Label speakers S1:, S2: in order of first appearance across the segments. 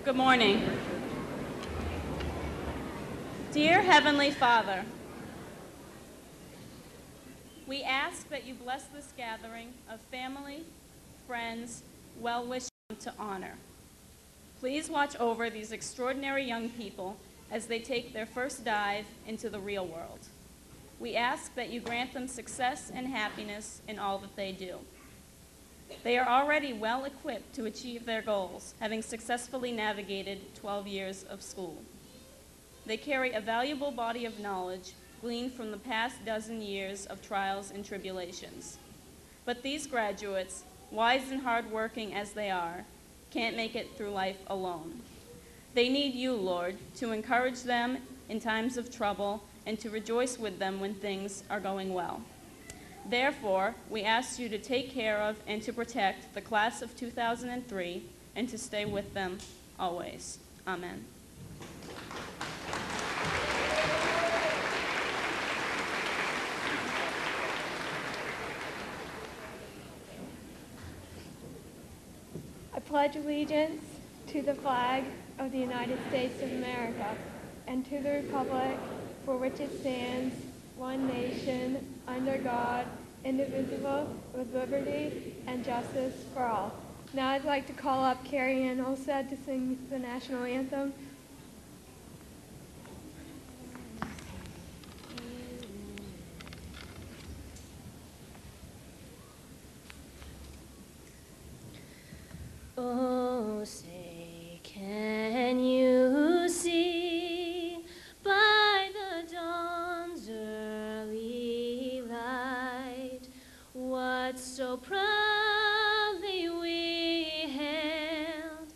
S1: Good morning. Dear Heavenly Father, we ask that you bless this gathering of family, friends, well-wishers to honor. Please watch over these extraordinary young people as they take their first dive into the real world. We ask that you grant them success and happiness in all that they do. They are already well equipped to achieve their goals, having successfully navigated 12 years of school. They carry a valuable body of knowledge gleaned from the past dozen years of trials and tribulations. But these graduates, wise and hardworking as they are, can't make it through life alone. They need you, Lord, to encourage them in times of trouble and to rejoice with them when things are going well. Therefore, we ask you to take care of and to protect the class of 2003 and to stay with them always. Amen.
S2: I pledge allegiance to the flag of the United States of America and to the republic for which it stands, one nation, under God, indivisible, with liberty and justice for all. Now I'd like to call up Carrie Ann Olsted to sing the national anthem.
S3: Oh, say, can you see by the dawn's early light what so proudly we hailed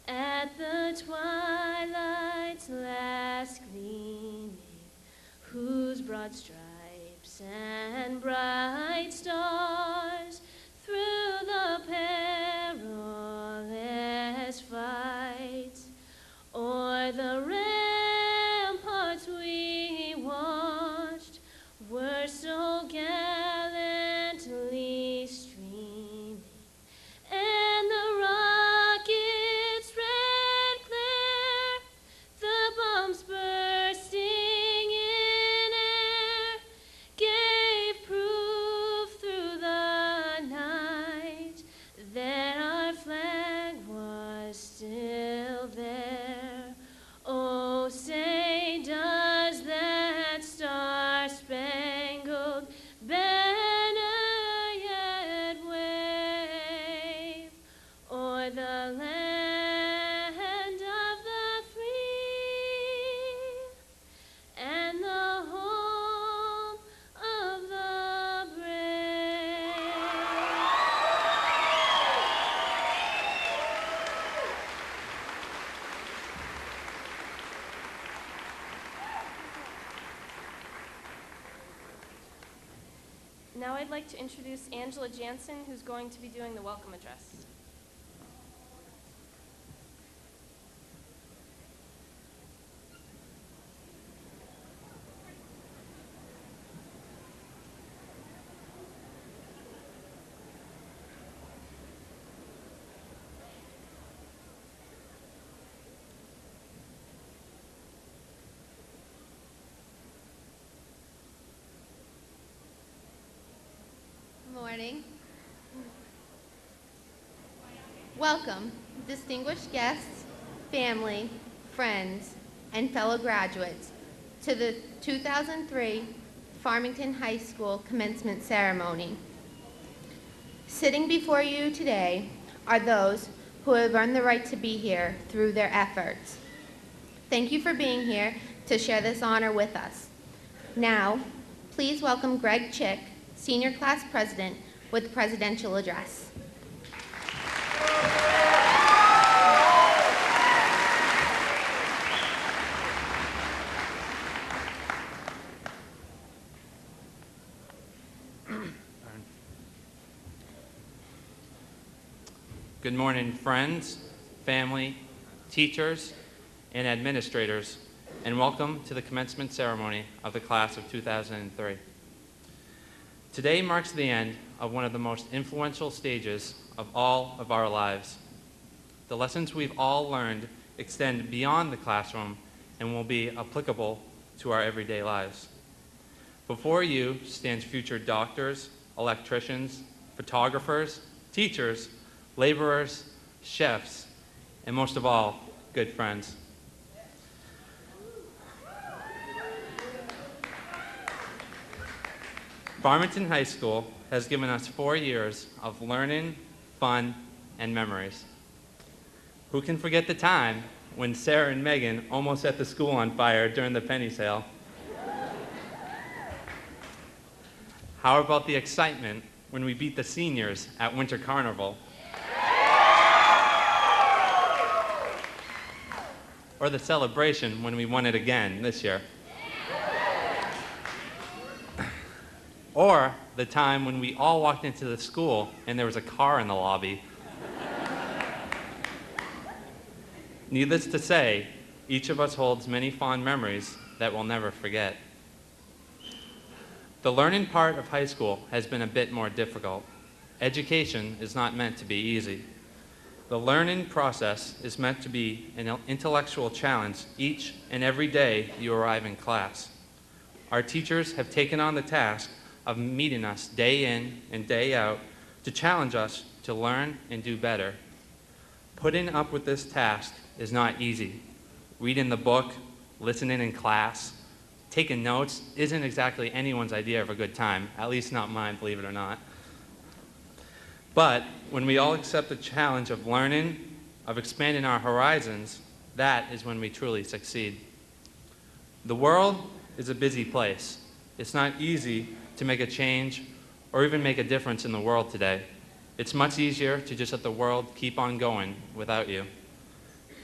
S3: at the twilight's last gleaming, whose broad stripes and bright stars through the perilous fights o'er the ramparts we watched were so gallantly streaming, and the rockets' red glare, the bombs bursting in air, gave proof through the night that our flag was still there. Oh, say, does that star-spangled banner yet wave o'er the land of the free and the home of the brave?
S4: Now I'd like to introduce Angela Jansen, who's going to be doing the welcome address.
S5: Morning. Welcome, distinguished guests, family, friends, and fellow graduates, to the 2003 Farmington High School commencement ceremony. Sitting before you today are those who have earned the right to be here through their efforts. Thank you for being here to share this honor with us. Now, please welcome Greg Chick, Senior Class President, with the Presidential Address.
S6: Good morning, friends, family, teachers, and administrators, and welcome to the commencement ceremony of the class of 2003. Today marks the end of one of the most influential stages of all of our lives. The lessons we've all learned extend beyond the classroom and will be applicable to our everyday lives. Before you stands future doctors, electricians, photographers, teachers, laborers, chefs, and most of all, good friends. Farmington High School has given us 4 years of learning, fun, and memories. Who can forget the time when Sarah and Megan almost set the school on fire during the penny sale? How about the excitement when we beat the seniors at Winter Carnival? Or the celebration when we won it again this year? Or the time when we all walked into the school and there was a car in the lobby? Needless to say, each of us holds many fond memories that we'll never forget. The learning part of high school has been a bit more difficult. Education is not meant to be easy. The learning process is meant to be an intellectual challenge each and every day you arrive in class. Our teachers have taken on the task of meeting us day in and day out to challenge us to learn and do better. Putting up with this task is not easy. Reading the book, listening in class, taking notes isn't exactly anyone's idea of a good time, at least not mine, believe it or not. But when we all accept the challenge of learning, of expanding our horizons, that is when we truly succeed. The world is a busy place. It's not easy to make a change or even make a difference in the world today. It's much easier to just let the world keep on going without you.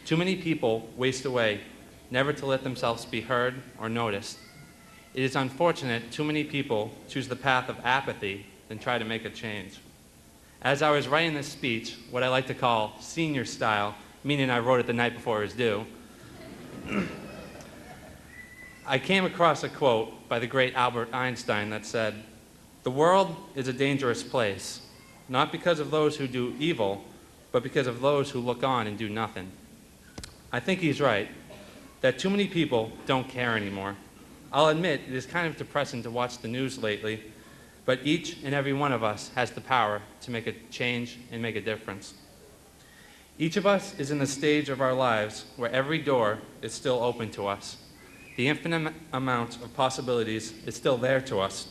S6: Too many people waste away, never to let themselves be heard or noticed. It is unfortunate too many people choose the path of apathy than try to make a change. As I was writing this speech, what I like to call senior style, meaning I wrote it the night before it was due, I came across a quote by the great Albert Einstein that said, "The world is a dangerous place, not because of those who do evil, but because of those who look on and do nothing." I think he's right, that too many people don't care anymore. I'll admit it is kind of depressing to watch the news lately, but each and every one of us has the power to make a change and make a difference. Each of us is in the stage of our lives where every door is still open to us. The infinite amount of possibilities is still there to us.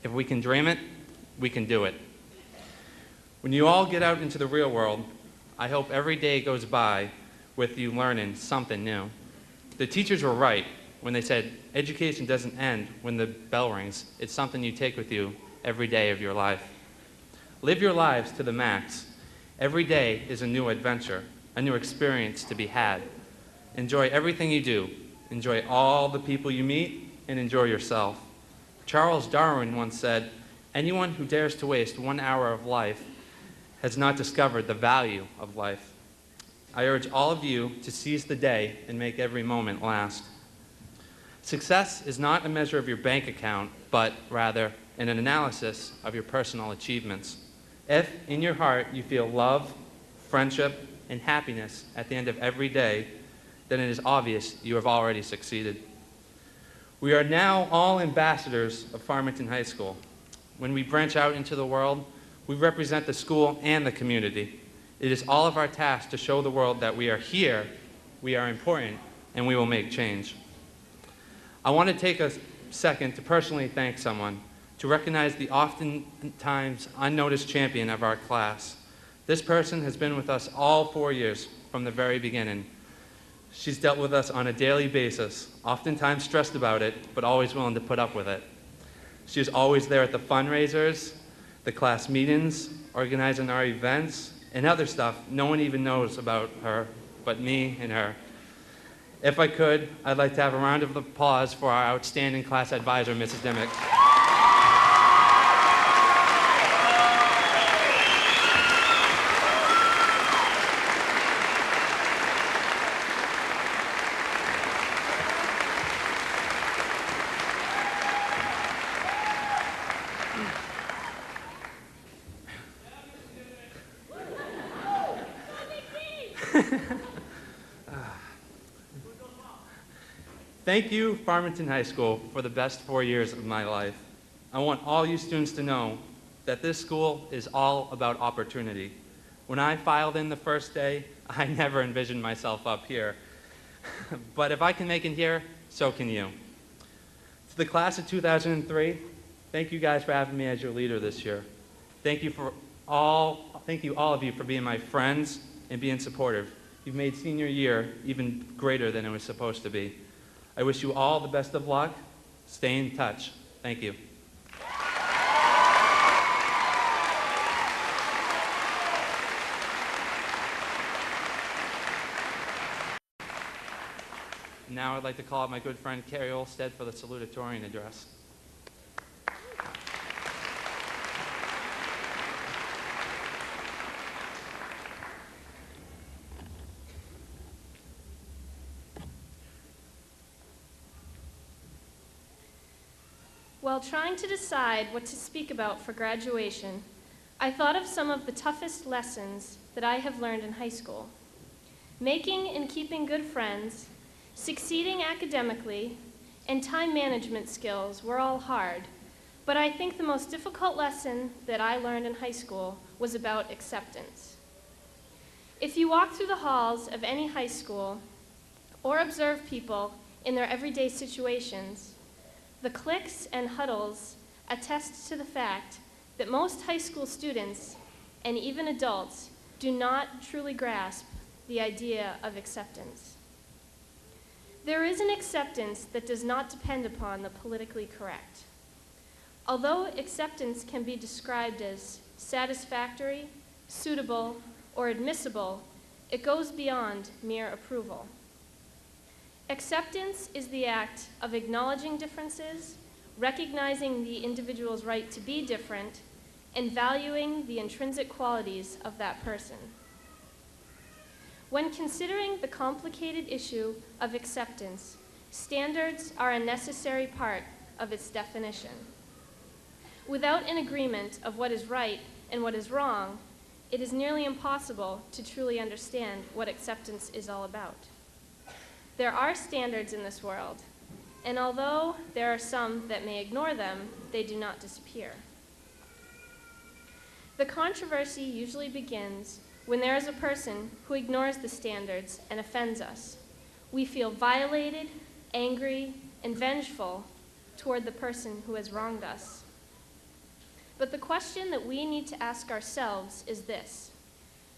S6: If we can dream it, we can do it. When you all get out into the real world, I hope every day goes by with you learning something new. The teachers were right when they said education doesn't end when the bell rings. It's something you take with you every day of your life. Live your lives to the max. Every day is a new adventure, a new experience to be had. Enjoy everything you do. Enjoy all the people you meet, and enjoy yourself. Charles Darwin once said, "Anyone who dares to waste 1 hour of life has not discovered the value of life." I urge all of you to seize the day and make every moment last. Success is not a measure of your bank account, but rather an analysis of your personal achievements. If in your heart you feel love, friendship, and happiness at the end of every day, then it is obvious you have already succeeded. We are now all ambassadors of Farmington High School. When we branch out into the world, we represent the school and the community. It is all of our task to show the world that we are here, we are important, and we will make change. I want to take a second to personally thank someone, to recognize the oftentimes unnoticed champion of our class. This person has been with us all 4 years from the very beginning. She's dealt with us on a daily basis, oftentimes stressed about it, but always willing to put up with it. She is always there at the fundraisers, the class meetings, organizing our events, and other stuff no one even knows about her but me and her. If I could, I'd like to have a round of applause for our outstanding class advisor, Mrs. Dimmick. Thank you, Farmington High School, for the best 4 years of my life. I want all you students to know that this school is all about opportunity. When I filed in the first day, I never envisioned myself up here. But if I can make it here, so can you. To the class of 2003, thank you guys for having me as your leader this year. Thank you all of you for being my friends and being supportive. You've made senior year even greater than it was supposed to be. I wish you all the best of luck. Stay in touch. Thank you. Now I'd like to call out my good friend Carrie Olstead for the salutatorian address.
S4: While trying to decide what to speak about for graduation, I thought of some of the toughest lessons that I have learned in high school. Making and keeping good friends, succeeding academically, and time management skills were all hard, but I think the most difficult lesson that I learned in high school was about acceptance. If you walk through the halls of any high school or observe people in their everyday situations, the cliques and huddles attest to the fact that most high school students, and even adults, do not truly grasp the idea of acceptance. There is an acceptance that does not depend upon the politically correct. Although acceptance can be described as satisfactory, suitable, or admissible, it goes beyond mere approval. Acceptance is the act of acknowledging differences, recognizing the individual's right to be different, and valuing the intrinsic qualities of that person. When considering the complicated issue of acceptance, standards are a necessary part of its definition. Without an agreement of what is right and what is wrong, it is nearly impossible to truly understand what acceptance is all about. There are standards in this world, and although there are some that may ignore them, they do not disappear. The controversy usually begins when there is a person who ignores the standards and offends us. We feel violated, angry, and vengeful toward the person who has wronged us. But the question that we need to ask ourselves is this: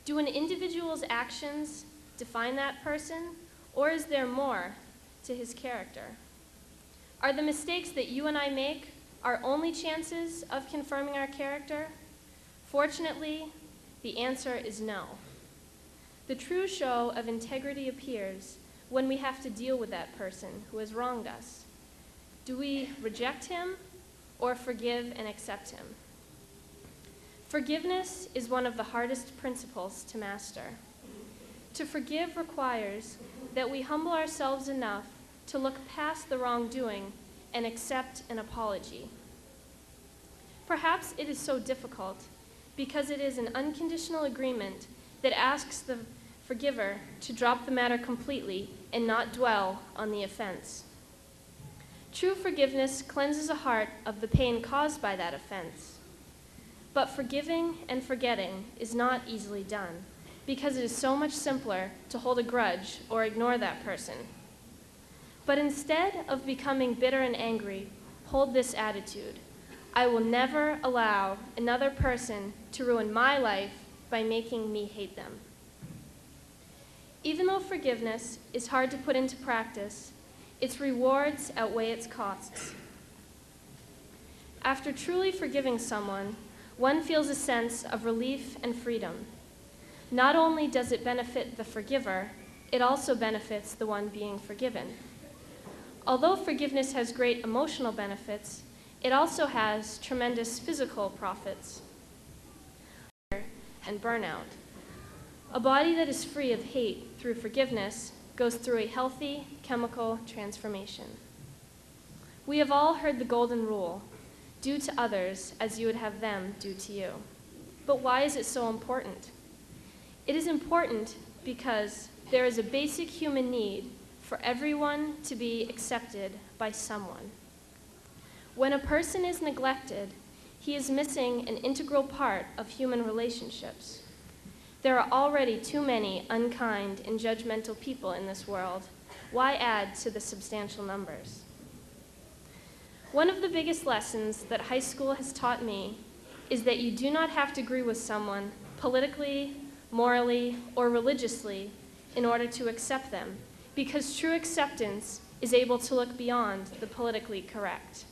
S4: do an individual's actions define that person, or is there more to his character? Are the mistakes that you and I make our only chances of confirming our character? Fortunately, the answer is no. The true show of integrity appears when we have to deal with that person who has wronged us. Do we reject him or forgive and accept him? Forgiveness is one of the hardest principles to master. To forgive requires that we humble ourselves enough to look past the wrongdoing and accept an apology. Perhaps it is so difficult because it is an unconditional agreement that asks the forgiver to drop the matter completely and not dwell on the offense. True forgiveness cleanses a heart of the pain caused by that offense. But forgiving and forgetting is not easily done, because it is so much simpler to hold a grudge or ignore that person. But instead of becoming bitter and angry, hold this attitude: I will never allow another person to ruin my life by making me hate them. Even though forgiveness is hard to put into practice, its rewards outweigh its costs. After truly forgiving someone, one feels a sense of relief and freedom. Not only does it benefit the forgiver, it also benefits the one being forgiven. Although forgiveness has great emotional benefits, it also has tremendous physical profits and burnout. A body that is free of hate through forgiveness goes through a healthy chemical transformation. We have all heard the golden rule: do to others as you would have them do to you. But why is it so important? It is important because there is a basic human need for everyone to be accepted by someone. When a person is neglected, he is missing an integral part of human relationships. There are already too many unkind and judgmental people in this world. Why add to the substantial numbers? One of the biggest lessons that high school has taught me is that you do not have to agree with someone politically, morally, or religiously in order to accept them, because true acceptance is able to look beyond the politically correct.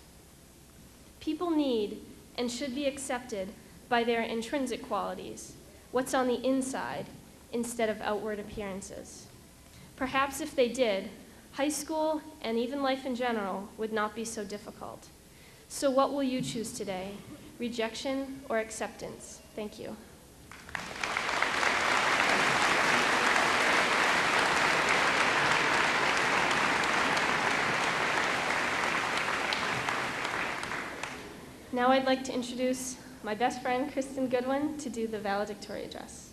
S4: People need and should be accepted by their intrinsic qualities, what's on the inside, instead of outward appearances. Perhaps if they did, high school and even life in general would not be so difficult. So what will you choose today? Rejection or acceptance? Thank you. Now I'd like to introduce my best friend, Kristen Goodwin, to do the valedictory address.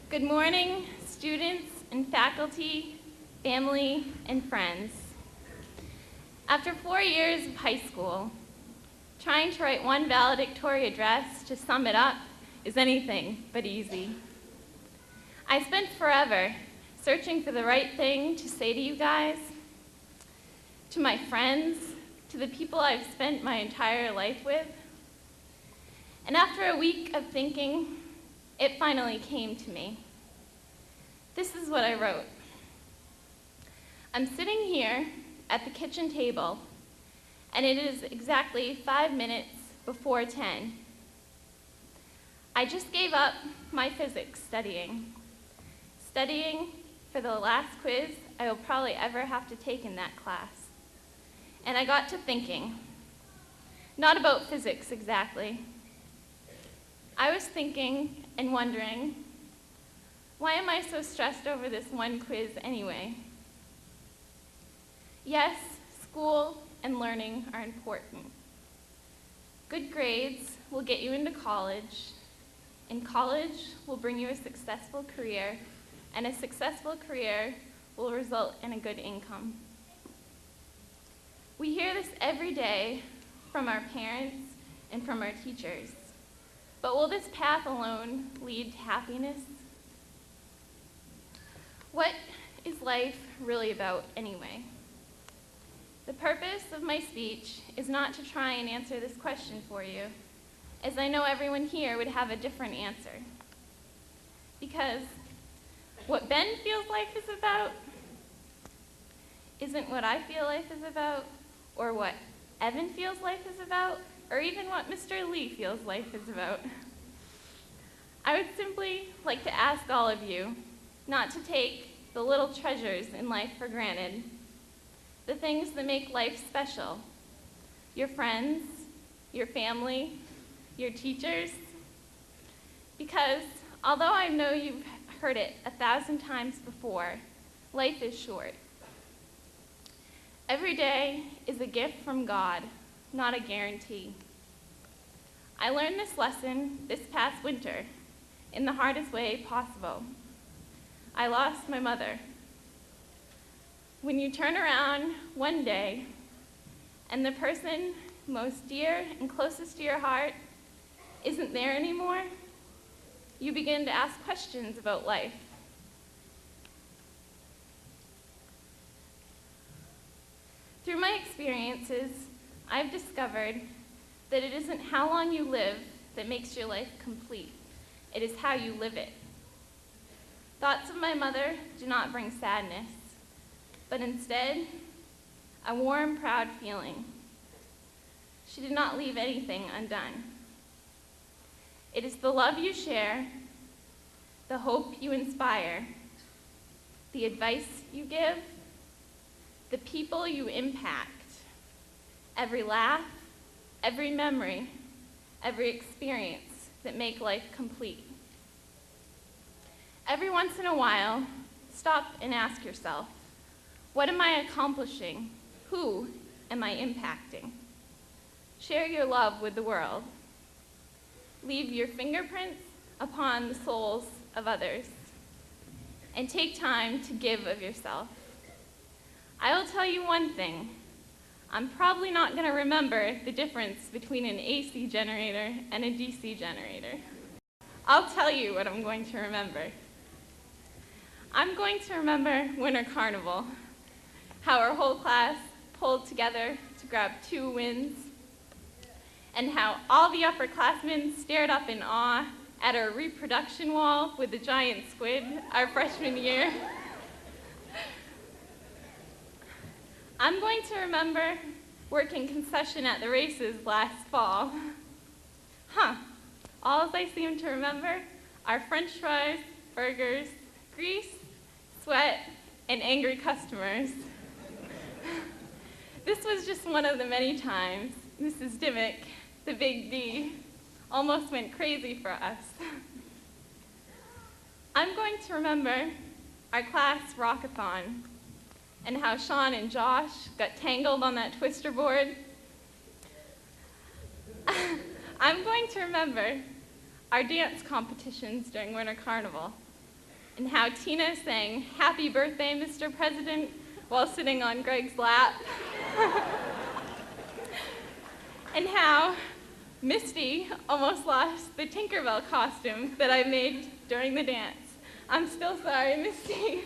S1: Good morning, students and faculty, family, and friends. After 4 years of high school, trying to write one valedictory address to sum it up is anything but easy. I spent forever searching for the right thing to say to you guys, to my friends, to the people I've spent my entire life with. And after a week of thinking, it finally came to me. This is what I wrote. I'm sitting here at the kitchen table, and it is exactly 5 minutes before 10. I just gave up my physics studying for the last quiz I will probably ever have to take in that class. And I got to thinking, not about physics exactly. I was thinking and wondering, why am I so stressed over this one quiz anyway? Yes, school and learning are important. Good grades will get you into college, and college will bring you a successful career, and a successful career will result in a good income. We hear this every day from our parents and from our teachers, but will this path alone lead to happiness? What is life really about anyway? The purpose of my speech is not to try and answer this question for you, as I know everyone here would have a different answer. Because what Ben feels life is about isn't what I feel life is about, or what Evan feels life is about, or even what Mr. Lee feels life is about. I would simply like to ask all of you not to take the little treasures in life for granted, the things that make life special, your friends, your family, your teachers, because although I know you've heard it 1,000 times before, life is short. Every day is a gift from God, not a guarantee. I learned this lesson this past winter in the hardest way possible. I lost my mother. When you turn around one day and the person most dear and closest to your heart isn't there anymore, you begin to ask questions about life. Through my experiences, I've discovered that it isn't how long you live that makes your life complete. It is how you live it. Thoughts of my mother do not bring sadness, but instead, a warm, proud feeling. She did not leave anything undone. It is the love you share, the hope you inspire, the advice you give, the people you impact, every laugh, every memory, every experience that make life complete. Every once in a while, stop and ask yourself, what am I accomplishing? Who am I impacting? Share your love with the world. Leave your fingerprints upon the souls of others. And take time to give of yourself. I will tell you one thing. I'm probably not going to remember the difference between an AC generator and a DC generator. I'll tell you what I'm going to remember. I'm going to remember Winter Carnival, how our whole class pulled together to grab 2 wins, and how all the upperclassmen stared up in awe at our reproduction wall with the giant squid our freshman year. I'm going to remember working concession at the races last fall. All I seem to remember are French fries, burgers, grease, sweat, and angry customers. This was just one of the many times Mrs. Dimmick, the big D, almost went crazy for us. I'm going to remember our class rockathon and how Sean and Josh got tangled on that twister board. I'm going to remember our dance competitions during Winter Carnival and how Tina sang "Happy Birthday, Mr. President" while sitting on Greg's lap. And how Misty almost lost the Tinkerbell costume that I made during the dance. I'm still sorry, Misty.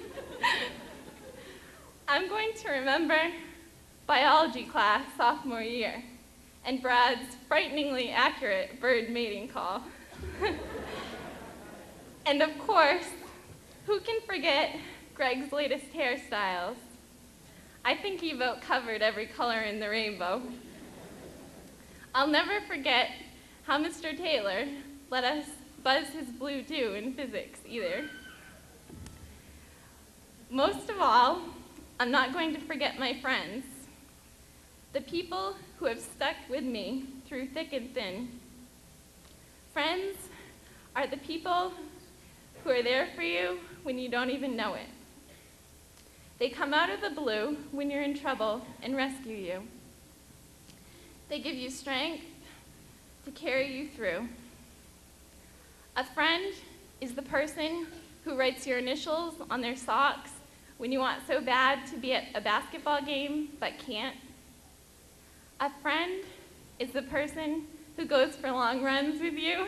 S1: I'm going to remember biology class sophomore year and Brad's frighteningly accurate bird mating call. And of course, who can forget Greg's latest hairstyles? I think he about covered every color in the rainbow. I'll never forget how Mr. Taylor let us buzz his blue too in physics either. Most of all, I'm not going to forget my friends, the people who have stuck with me through thick and thin. Friends are the people who are there for you when you don't even know it. They come out of the blue when you're in trouble and rescue you. They give you strength to carry you through. A friend is the person who writes your initials on their socks when you want so bad to be at a basketball game but can't. A friend is the person who goes for long runs with you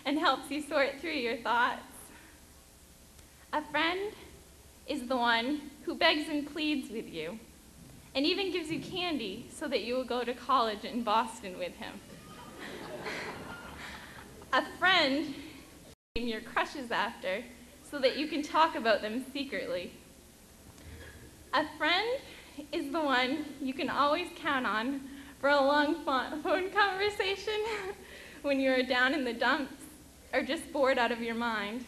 S1: and helps you sort through your thoughts. A friend is the one who begs and pleads with you and even gives you candy so that you will go to college in Boston with him. A friend name your crushes after so that you can talk about them secretly. A friend is the one you can always count on for a long phone conversation when you are down in the dumps or just bored out of your mind.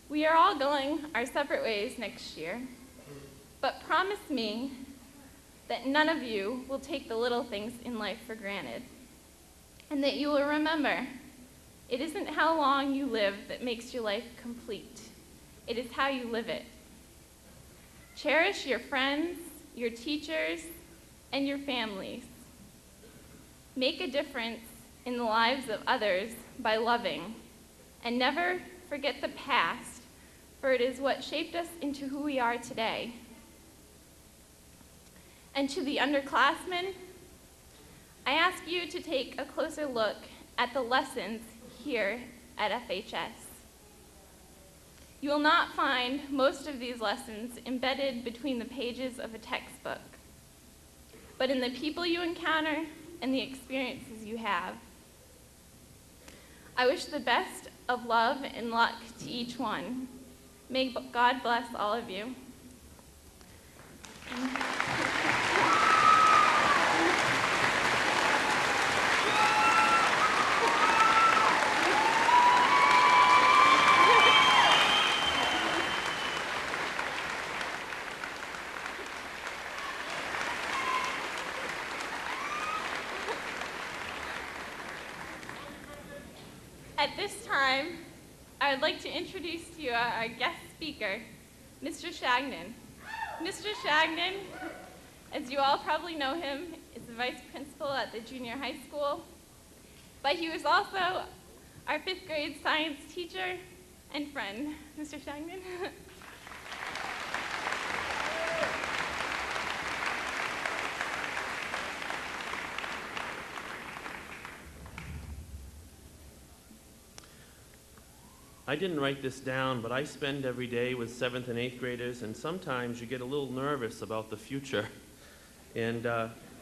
S1: We are all going our separate ways next year, but promise me that none of you will take the little things in life for granted, and that you will remember it isn't how long you live that makes your life complete. It is how you live it. Cherish your friends, your teachers, and your families. Make a difference in the lives of others by loving, and never forget the past, for it is what shaped us into who we are today. And to the underclassmen, I ask you to take a closer look at the lessons here at FHS. You will not find most of these lessons embedded between the pages of a textbook, but in the people you encounter and the experiences you have. I wish the best of love and luck to each one. May God bless all of you. At this time, I would like to introduce to you our guest speaker, Mr. Shagnon. Mr. Shagnon, as you all probably know him, is a
S7: vice principal at the junior high school, but he was also our 5th grade science teacher and friend. Mr. Shagnon.
S8: I didn't write this down, but I spend every day with 7th and 8th graders, and sometimes you get a little nervous about the future. And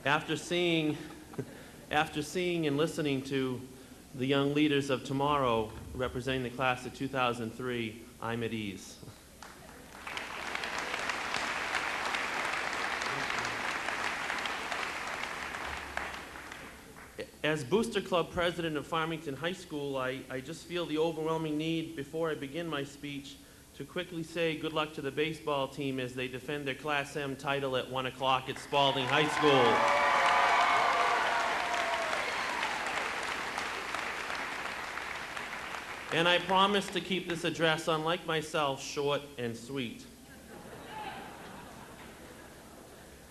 S8: after seeing and listening to the young leaders of tomorrow representing the class of 2003, I'm at ease. As Booster Club president of Farmington High School, I just feel the overwhelming need, before I begin my speech, to quickly say good luck to the baseball team as they defend their Class M title at 1 o'clock at Spalding High School. And I promise to keep this address, unlike myself, short and sweet.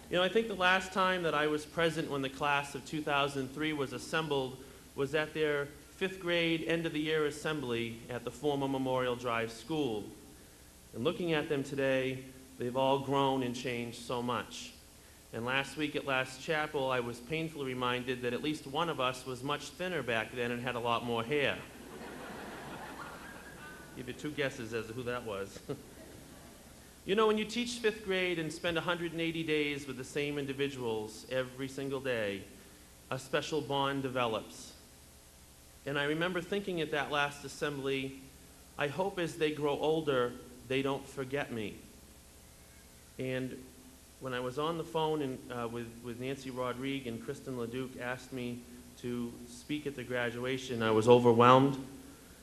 S8: You know, I think the last time that I was present when the class of 2003 was assembled was at their 5th grade end-of-the-year assembly at the former Memorial Drive School. And looking at them today, they've all grown and changed so much. And last week at Last Chapel, I was painfully reminded that at least one of us was much thinner back then and had a lot more hair. Give you 2 guesses as to who that was. You know, when you teach 5th grade and spend 180 days with the same individuals every single day, a special bond develops. And I remember thinking at that last assembly, I hope as they grow older, they don't forget me. And when I was on the phone with Nancy Rodrigue and Kristen LeDuc asked me to speak at the graduation, I was overwhelmed.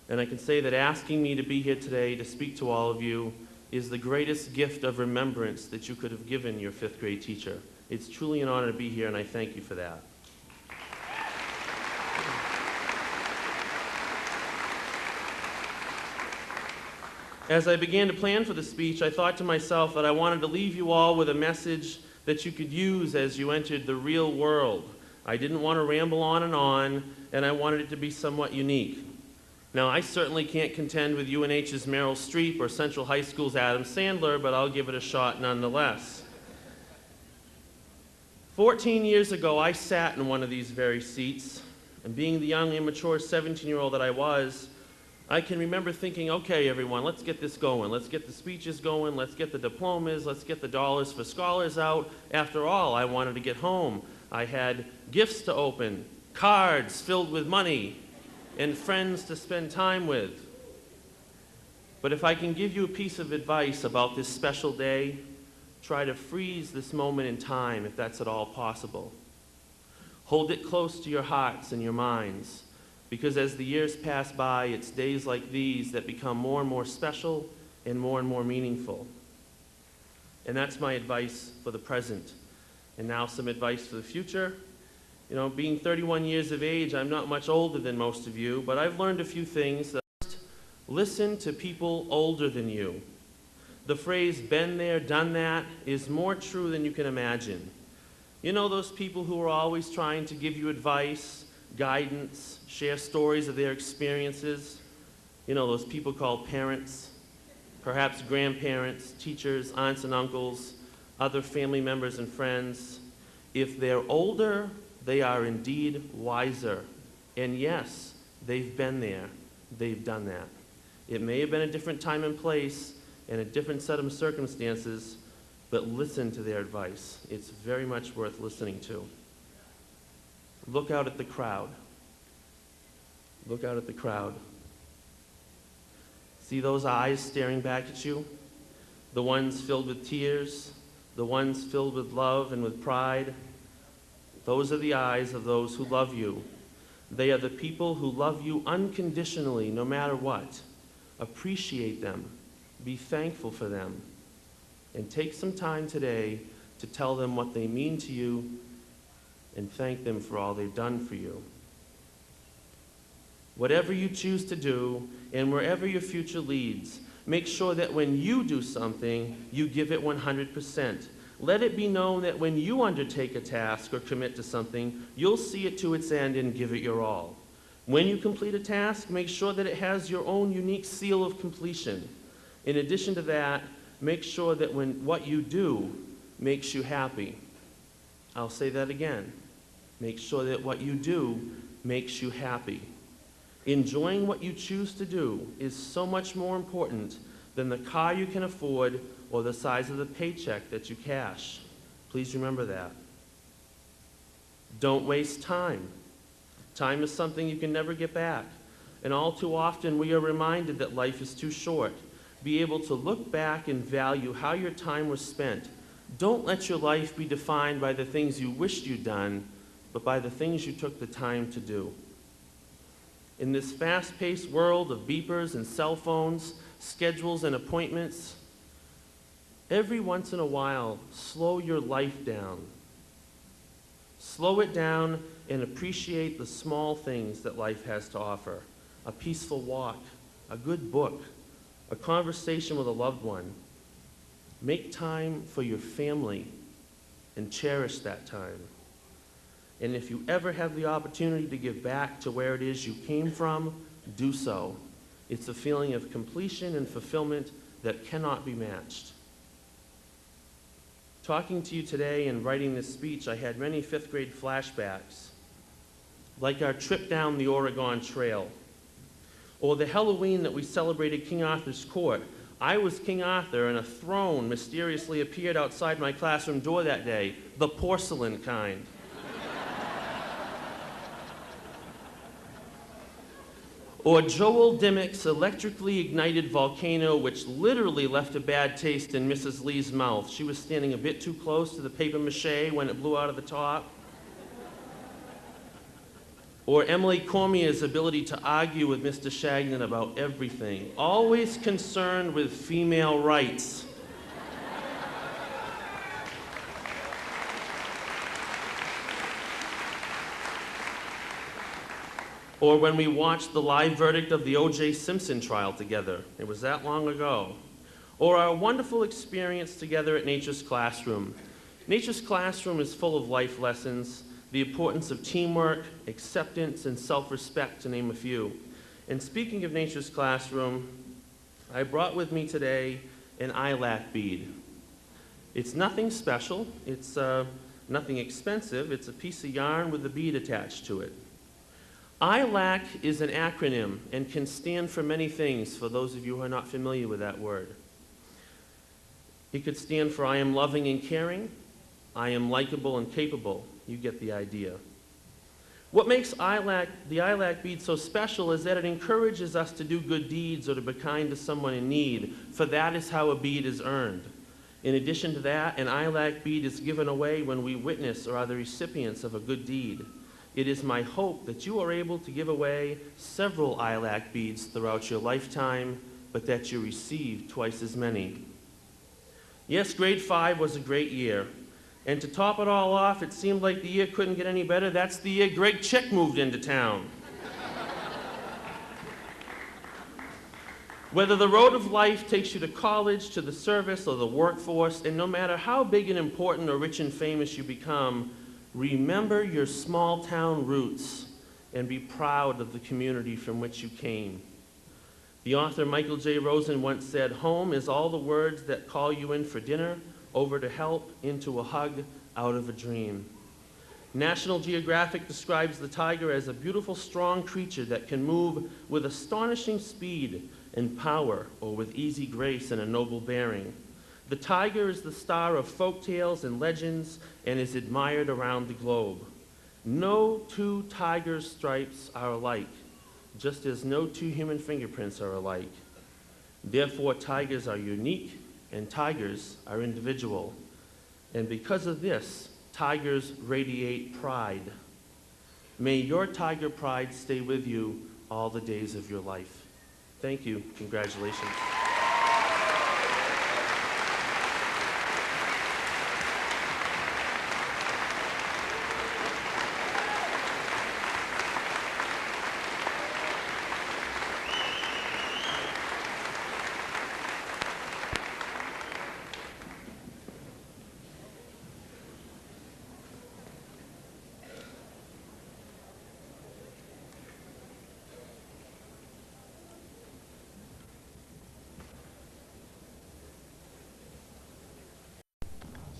S8: And I can say that asking me to be here today to speak to all of you is the greatest gift of remembrance that you could have given your 5th grade teacher. It's truly an honor to be here, and I thank you for that. As I began to plan for the speech, I thought to myself that I wanted to leave you all with a message that you could use as you entered the real world. I didn't want to ramble on, and I wanted it to be somewhat unique. Now, I certainly can't contend with UNH's Meryl Streep or Central High School's Adam Sandler, but I'll give it a shot nonetheless. 14 years ago, I sat in one of these very seats, and being the young, immature 17-year-old that I was, I can remember thinking, okay, everyone, let's get this going. Let's get the speeches going. Let's get the diplomas. Let's get the dollars for scholars out. After all, I wanted to get home. I had gifts to open, cards filled with money, and friends to spend time with. But if I can give you a piece of advice about this special day, try to freeze this moment in time if that's at all possible. Hold it close to your hearts and your minds, because as the years pass by, it's days like these that become more and more special and more meaningful. And that's my advice for the present. And now some advice for the future. You know, being 31 years of age, I'm not much older than most of you, but I've learned a few things. First, listen to people older than you. The phrase, been there, done that, is more true than you can imagine. You know those people who are always trying to give you advice, guidance, share stories of their experiences? You know, those people called parents, perhaps grandparents, teachers, aunts and uncles, other family members and friends. If they're older, they are indeed wiser. And yes, they've been there. They've done that. It may have been a different time and place and a different set of circumstances, but listen to their advice. It's very much worth listening to. Look out at the crowd. Look out at the crowd. See those eyes staring back at you? The ones filled with tears, the ones filled with love and with pride. Those are the eyes of those who love you. They are the people who love you unconditionally, no matter what. Appreciate them. Be thankful for them. And take some time today to tell them what they mean to you and thank them for all they've done for you. Whatever you choose to do and wherever your future leads, make sure that when you do something, you give it 100%. Let it be known that when you undertake a task or commit to something, you'll see it to its end and give it your all. When you complete a task, make sure that it has your own unique seal of completion. In addition to that, make sure that what you do makes you happy. I'll say that again. Make sure that what you do makes you happy. Enjoying what you choose to do is so much more important than the car you can afford or the size of the paycheck that you cash. Please remember that. Don't waste time. Time is something you can never get back, and all too often we are reminded that life is too short. Be able to look back and value how your time was spent. Don't let your life be defined by the things you wished you'd done, but by the things you took the time to do. In this fast-paced world of beepers and cell phones, schedules and appointments, every once in a while, slow your life down. Slow it down and appreciate the small things that life has to offer. A peaceful walk, a good book, a conversation with a loved one. Make time for your family and cherish that time. And if you ever have the opportunity to give back to where it is you came from, do so. It's a feeling of completion and fulfillment that cannot be matched. Talking to you today and writing this speech, I had many fifth grade flashbacks, like our trip down the Oregon Trail, or the Halloween that we celebrated King Arthur's court. I was King Arthur, and a throne mysteriously appeared outside my classroom door that day, the porcelain kind. Or Joel Dimmick's electrically ignited volcano, which literally left a bad taste in Mrs. Lee's mouth. She was standing a bit too close to the paper mache when it blew out of the top. Or Emily Cormier's ability to argue with Mr. Shagnon about everything, always concerned with female rights. Or when we watched the live verdict of the O.J. Simpson trial together. It was that long ago. Or our wonderful experience together at Nature's Classroom. Nature's Classroom is full of life lessons, the importance of teamwork, acceptance, and self-respect, to name a few. And speaking of Nature's Classroom, I brought with me today an eyelac bead. It's nothing special, it's nothing expensive, it's a piece of yarn with a bead attached to it. ILAC is an acronym and can stand for many things for those of you who are not familiar with that word. It could stand for I am loving and caring, I am likable and capable. You get the idea. What makes the ILAC bead so special is that it encourages us to do good deeds or to be kind to someone in need, for that is how a bead is earned. In addition to that, an ILAC bead is given away when we witness or are the recipients of a good deed. It is my hope that you are able to give away several ILAC beads throughout your lifetime, but that you receive twice as many. Yes, grade 5 was a great year. And to top it all off, it seemed like the year couldn't get any better. That's the year Greg Chick moved into town. Whether the road of life takes you to college, to the service, or the workforce, and no matter how big and important or rich and famous you become, remember your small town roots and be proud of the community from which you came. The author Michael J. Rosen once said, "Home is all the words that call you in for dinner, over to help, into a hug, out of a dream." National Geographic describes the tiger as a beautiful, strong creature that can move with astonishing speed and power, or with easy grace and a noble bearing. The tiger is the star of folk tales and legends and is admired around the globe. No two tiger stripes are alike, just as no two human fingerprints are alike. Therefore, tigers are unique and tigers are individual. And because of this, tigers radiate pride. May your tiger pride stay with you all the days of your life. Thank you. Congratulations.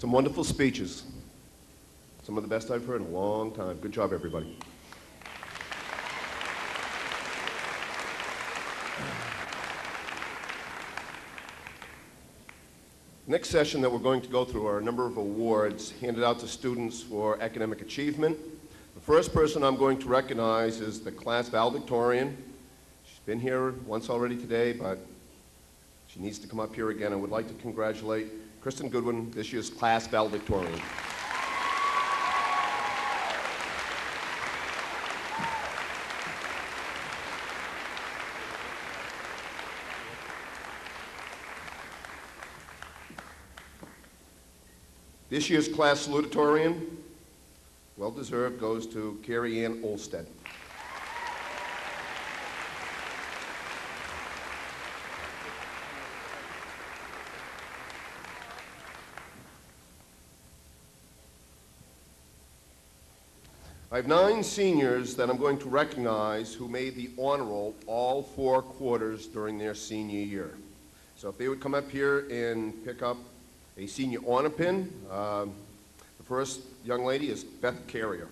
S9: Some wonderful speeches. Some of the best I've heard in a long time. Good job, everybody. Next session that we're going to go through are a number of awards handed out to students for academic achievement. The first person I'm going to recognize is the class valedictorian. She's been here once already today, but she needs to come up here again. I would like to congratulate Kristen Goodwin, this year's class valedictorian. This year's class salutatorian, well-deserved, goes to Carrie Ann Olstead. I have 9 seniors that I'm going to recognize who made the honor roll all 4 quarters during their senior year. So if they would come up here and pick up a senior honor pin. The first young lady is Beth Carrier.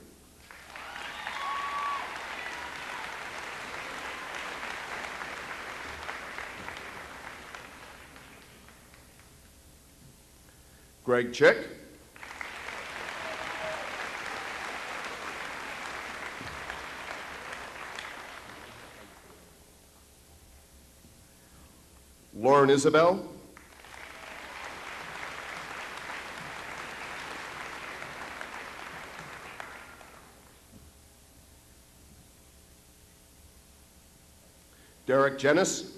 S9: Greg Chick. Lauren Isabel. Derek Jennis.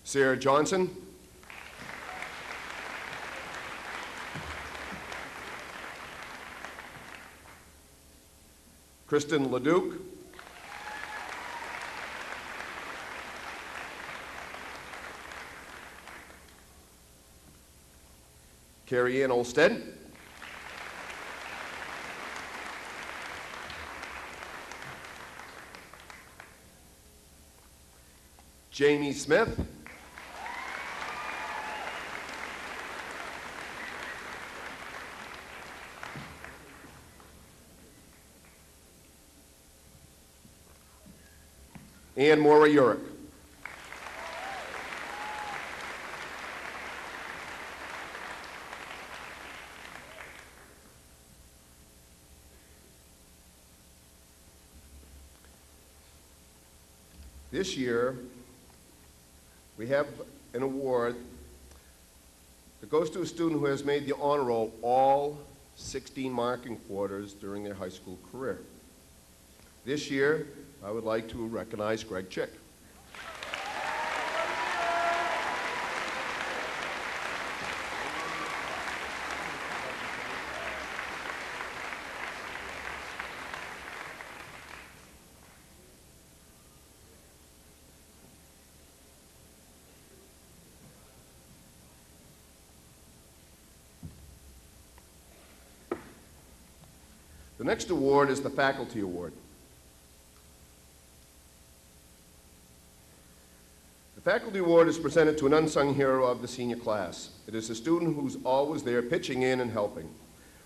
S9: Sarah Johnson. Kristen LeDuc. Carrie Ann Olstead. Jamie Smith. Ann Mora Urick. This year, we have an award that goes to a student who has made the honor roll all 16 marking quarters during their high school career. This year, I would like to recognize Greg Chick. The next award is the Faculty Award. The Faculty Award is presented to an unsung hero of the senior class. It is a student who's always there pitching in and helping,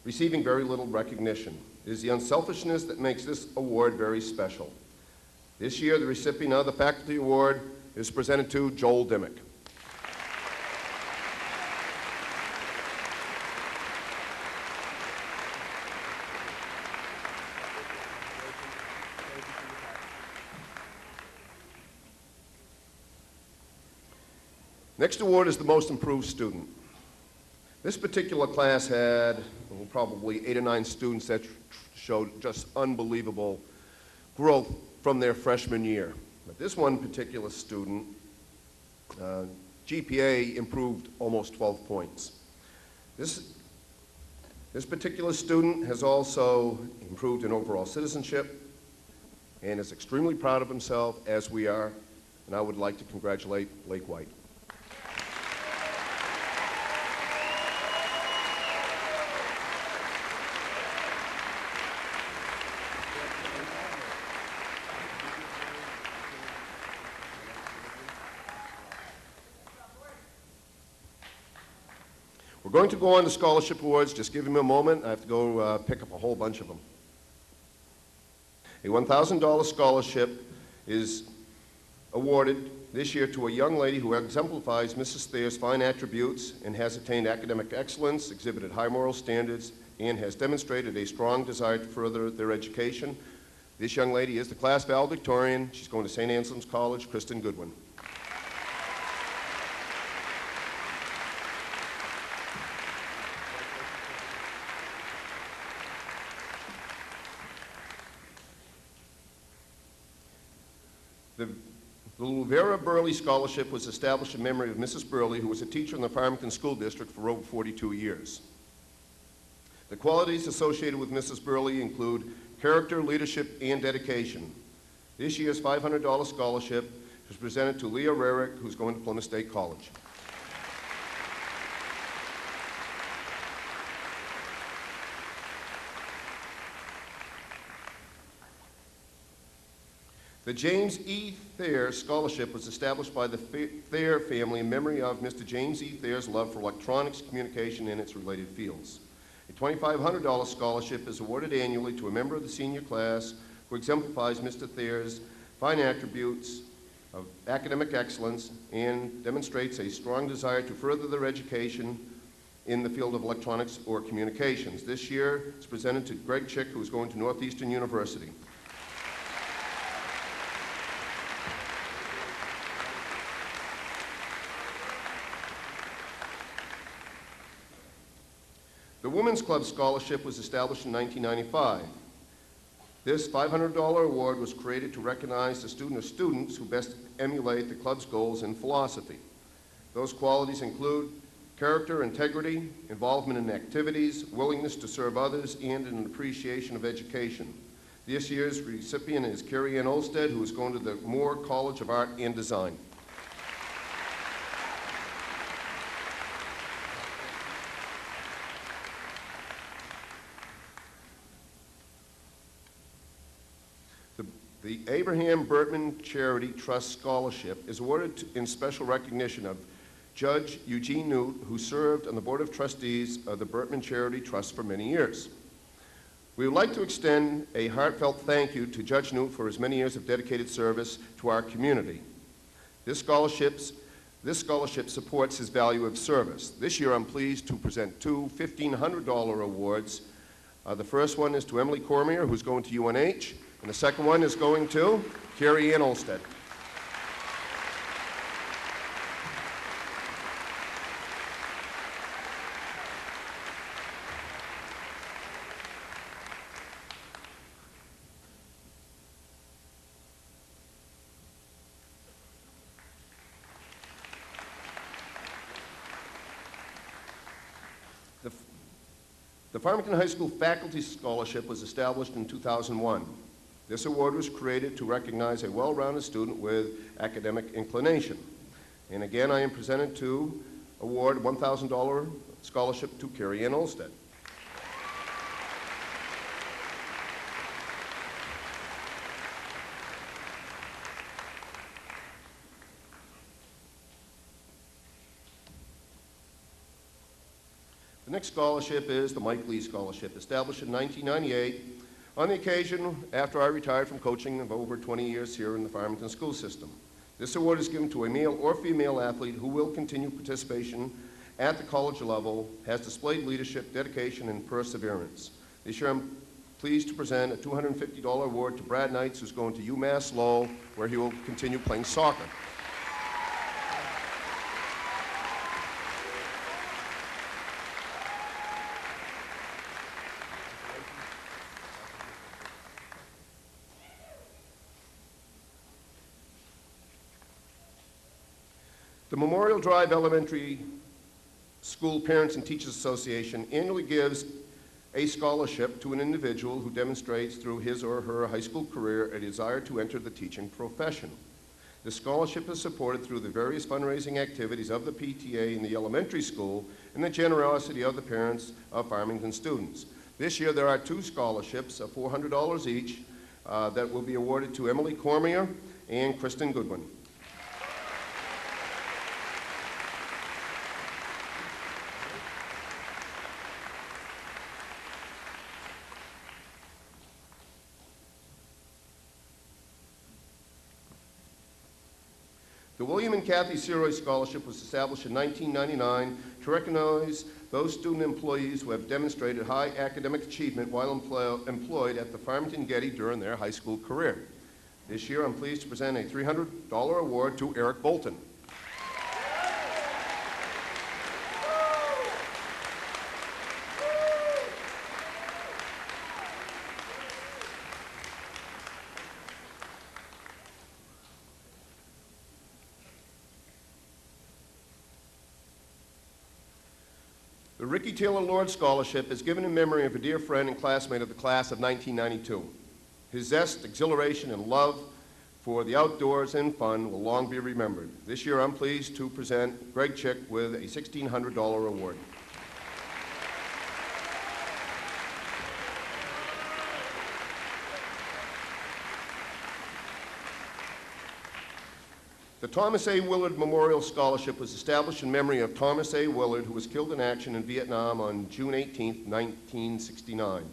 S9: receiving very little recognition. It is the unselfishness that makes this award very special. This year, the recipient of the Faculty Award is presented to Joel Dimmick. Next award is the Most Improved Student. This particular class had probably 8 or 9 students that showed just unbelievable growth from their freshman year. But this one particular student, GPA improved almost 12 points. This particular student has also improved in overall citizenship and is extremely proud of himself, as we are, and I would like to congratulate Blake White. We're going to go on to scholarship awards. Just give me a moment. I have to go pick up a whole bunch of them. A $1,000 scholarship is awarded this year to a young lady who exemplifies Mrs. Thayer's fine attributes and has attained academic excellence, exhibited high moral standards, and has demonstrated a strong desire to further their education. This young lady is the class valedictorian. She's going to St. Anselm's College, Kristen Goodwin. The Luvera Burley Scholarship was established in memory of Mrs. Burley, who was a teacher in the Farmington School District for over 42 years. The qualities associated with Mrs. Burley include character, leadership, and dedication. This year's $500 scholarship is presented to Leah Rarick, who's going to Plymouth State College. The James E. Thayer Scholarship was established by the Thayer family in memory of Mr. James E. Thayer's love for electronics, communication, and its related fields. A $2,500 scholarship is awarded annually to a member of the senior class who exemplifies Mr. Thayer's fine attributes of academic excellence and demonstrates a strong desire to further their education in the field of electronics or communications. This year, it's presented to Greg Chick, who is going to Northeastern University. The Women's Club Scholarship was established in 1995. This $500 award was created to recognize the student or students who best emulate the club's goals and philosophy. Those qualities include character, integrity, involvement in activities, willingness to serve others, and an appreciation of education. This year's recipient is Carrie Ann Olstead, who is going to the Moore College of Art and Design. The Abraham Bertman Charity Trust Scholarship is awarded in special recognition of Judge Eugene Newt, who served on the Board of Trustees of the Bertman Charity Trust for many years. We would like to extend a heartfelt thank you to Judge Newt for his many years of dedicated service to our community. This scholarship supports his value of service. This year I'm pleased to present two $1,500 awards. The first one is to Emily Cormier, who's going to UNH, and the second one is going to Carrie Ann Olstead. The Farmington High School Faculty Scholarship was established in 2001. This award was created to recognize a well-rounded student with academic inclination. And again, I am presented to award $1,000 scholarship to Carrie Ann Olstead. The next scholarship is the Mike Lee Scholarship, established in 1998 on the occasion after I retired from coaching of over 20 years here in the Farmington school system. This award is given to a male or female athlete who will continue participation at the college level, has displayed leadership, dedication, and perseverance. This year I'm pleased to present a $250 award to Brad Knights, who's going to UMass Lowell, where he will continue playing soccer. The Memorial Drive Elementary School Parents and Teachers Association annually gives a scholarship to an individual who demonstrates through his or her high school career a desire to enter the teaching profession. The scholarship is supported through the various fundraising activities of the PTA in the elementary school and the generosity of the parents of Farmington students. This year there are two scholarships of $400 each that will be awarded to Emily Cormier and Kristen Goodwin. The William and Kathy Seroy Scholarship was established in 1999 to recognize those student employees who have demonstrated high academic achievement while employed at the Farmington Getty during their high school career. This year, I'm pleased to present a $300 award to Eric Bolton. The Ricky Taylor Lord Scholarship is given in memory of a dear friend and classmate of the class of 1992. His zest, exhilaration, and love for the outdoors and fun will long be remembered. This year, I'm pleased to present Greg Chick with a $1,600 award. The Thomas A. Willard Memorial Scholarship was established in memory of Thomas A. Willard, who was killed in action in Vietnam on June 18, 1969.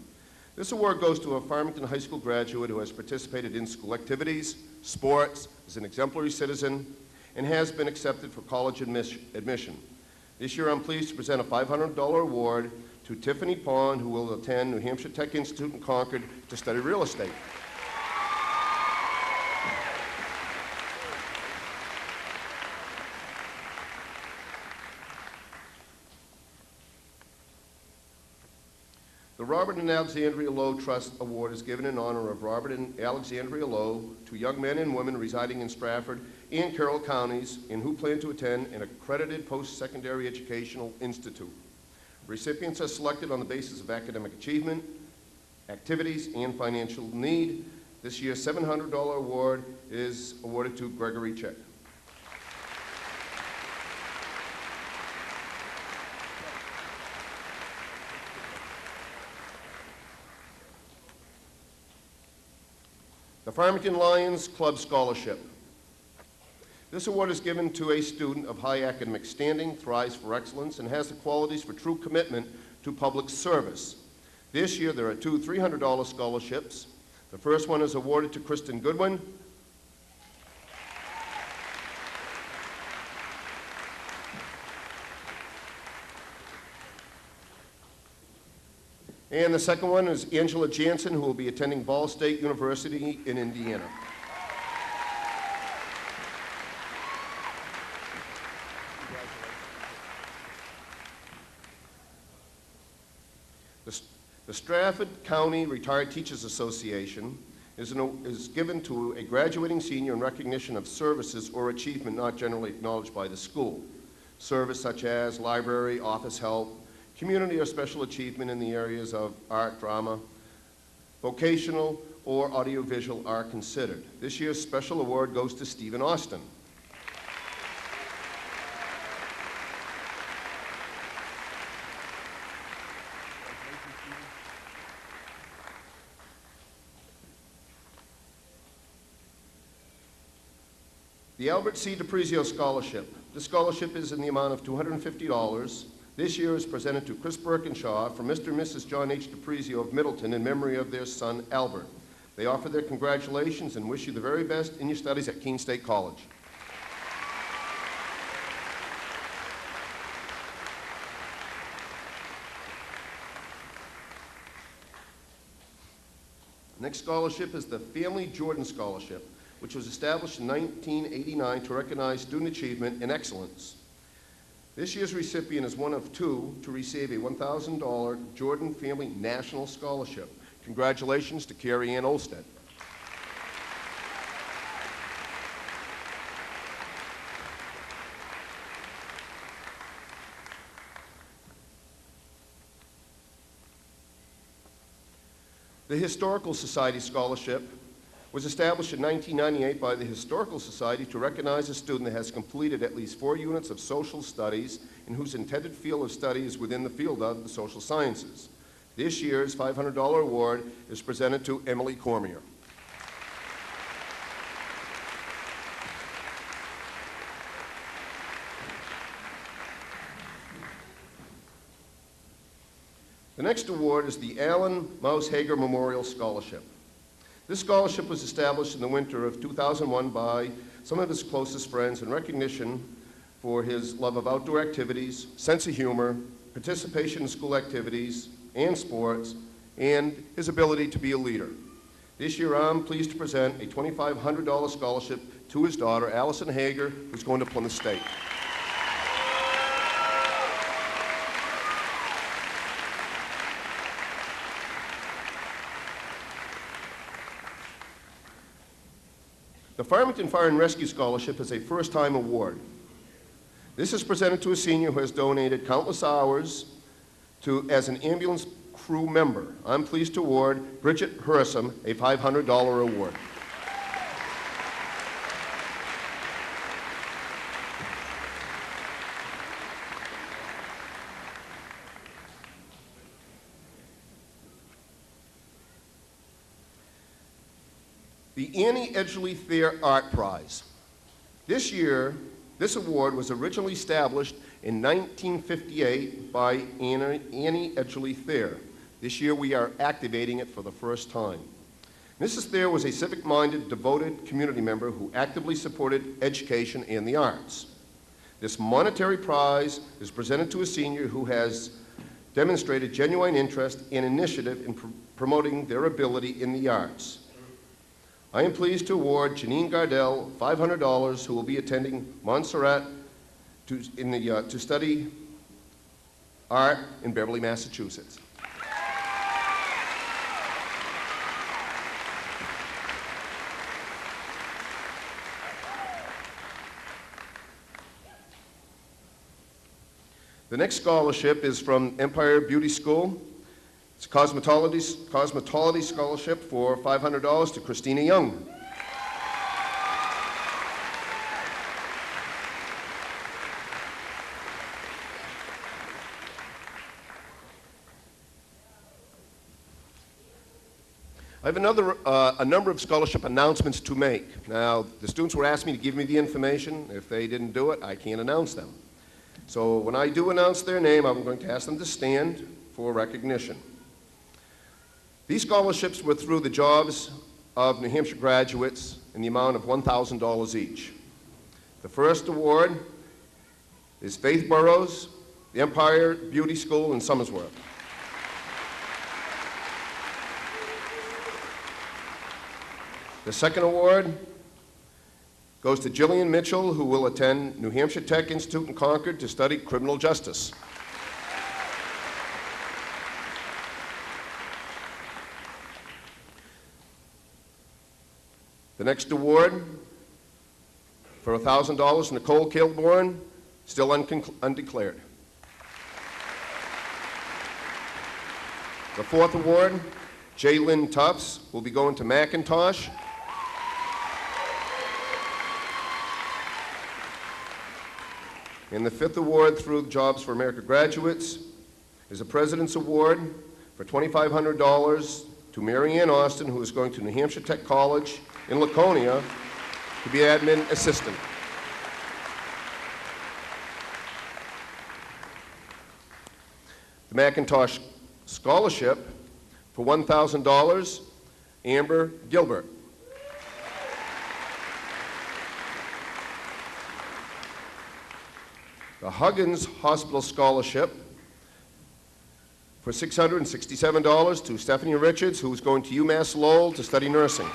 S9: This award goes to a Farmington High School graduate who has participated in school activities, sports, is an exemplary citizen, and has been accepted for college admission. This year, I'm pleased to present a $500 award to Tiffany Pond, who will attend New Hampshire Tech Institute in Concord to study real estate. The Robert and Alexandria Lowe Trust Award is given in honor of Robert and Alexandria Lowe to young men and women residing in Stratford and Carroll counties and who plan to attend an accredited post-secondary educational institute. Recipients are selected on the basis of academic achievement, activities, and financial need. This year's $700 award is awarded to Gregory Chick. The Farmington Lions Club Scholarship. This award is given to a student of high academic standing, thrives for excellence, and has the qualities for true commitment to public service. This year, there are two $300 scholarships. The first one is awarded to Kristen Goodwin. And the second one is Angela Jansen, who will be attending Ball State University in Indiana. The Stratford County Retired Teachers Association is given to a graduating senior in recognition of services or achievement not generally acknowledged by the school. Service such as library, office help, community or special achievement in the areas of art, drama, vocational, or audiovisual are considered. This year's special award goes to Stephen Austin. The Albert C. DiPrizio Scholarship. This scholarship is in the amount of $250. This year is presented to Chris Birkinshaw from Mr. and Mrs. John H. DiPrizio of Middleton in memory of their son, Albert. They offer their congratulations and wish you the very best in your studies at Keene State College. Next scholarship is the Family Jordan Scholarship, which was established in 1989 to recognize student achievement and excellence. This year's recipient is one of two to receive a $1,000 Jordan Family National Scholarship. Congratulations to Carrie Ann Olstead. The Historical Society Scholarship was established in 1998 by the Historical Society to recognize a student that has completed at least 4 units of social studies and whose intended field of study is within the field of the social sciences. This year's $500 award is presented to Emily Cormier. The next award is the Alan Mouse Hager Memorial Scholarship. This scholarship was established in the winter of 2001 by some of his closest friends in recognition for his love of outdoor activities, sense of humor, participation in school activities and sports, and his ability to be a leader. This year, I'm pleased to present a $2,500 scholarship to his daughter, Allison Hager, who's going to Plymouth State. The Farmington Fire and Rescue Scholarship is a first-time award. This is presented to a senior who has donated countless hours as an ambulance crew member. I'm pleased to award Bridget Hersom a $500 award. The Annie Edgley Thayer Art Prize. This year, this award was originally established in 1958 by Annie Edgley Thayer. This year, we are activating it for the first time. Mrs. Thayer was a civic-minded, devoted community member who actively supported education and the arts. This monetary prize is presented to a senior who has demonstrated genuine interest and initiative in promoting their ability in the arts. I am pleased to award Janine Gardell $500, who will be attending Montserrat to study art in Beverly, Massachusetts. The next scholarship is from Empire Beauty School. It's a cosmetology scholarship for $500 to Christina Young. I have a number of scholarship announcements to make. Now, the students were asking me to give me the information. If they didn't do it, I can't announce them. So when I do announce their name, I'm going to ask them to stand for recognition. These scholarships were through the jobs of New Hampshire graduates in the amount of $1,000 each. The first award is Faith Burrows, the Empire Beauty School in Somersworth. The second award goes to Jillian Mitchell, who will attend New Hampshire Tech Institute in Concord to study criminal justice. The next award for $1,000, Nicole Kilborn, still undeclared. The fourth award, Jaylyn Tufts, will be going to McIntosh. And the fifth award through Jobs for America graduates is a President's Award for $2,500 to Mary Ann Austin, who is going to New Hampshire Tech College in Laconia to be admin assistant. The McIntosh Scholarship for $1,000, Amber Gilbert. The Huggins Hospital Scholarship for $667 to Stephanie Richards, who is going to UMass Lowell to study nursing.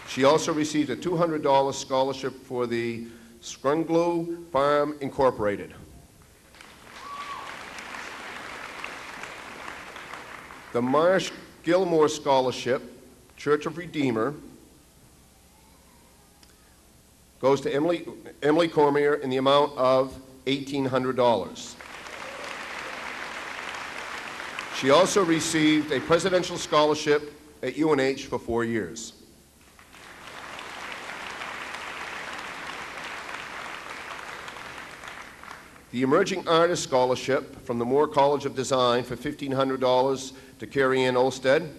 S9: She also received a $200 scholarship for the Scrunglew Farm Incorporated. The Marsh Gilmore Scholarship, Church of Redeemer, goes to Emily Cormier in the amount of $1,800. She also received a presidential scholarship at UNH for 4 years. The Emerging Artist Scholarship from the Moore College of Design for $1,500 to Carrie Ann Olsted,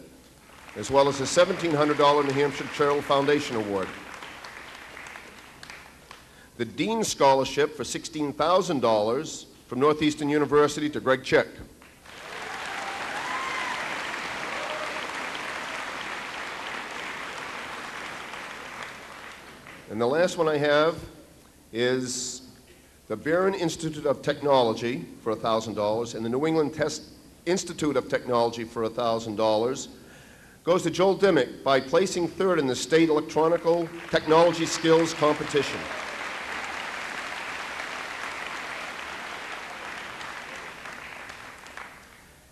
S9: as well as a $1,700 New Hampshire Charitable Foundation Award. The Dean Scholarship for $16,000 from Northeastern University to Greg Chick. And the last one I have is the Barron Institute of Technology for $1,000 and the New England Test Institute of Technology for $1,000 goes to Joel Dimmick by placing third in the state electronical technology skills competition.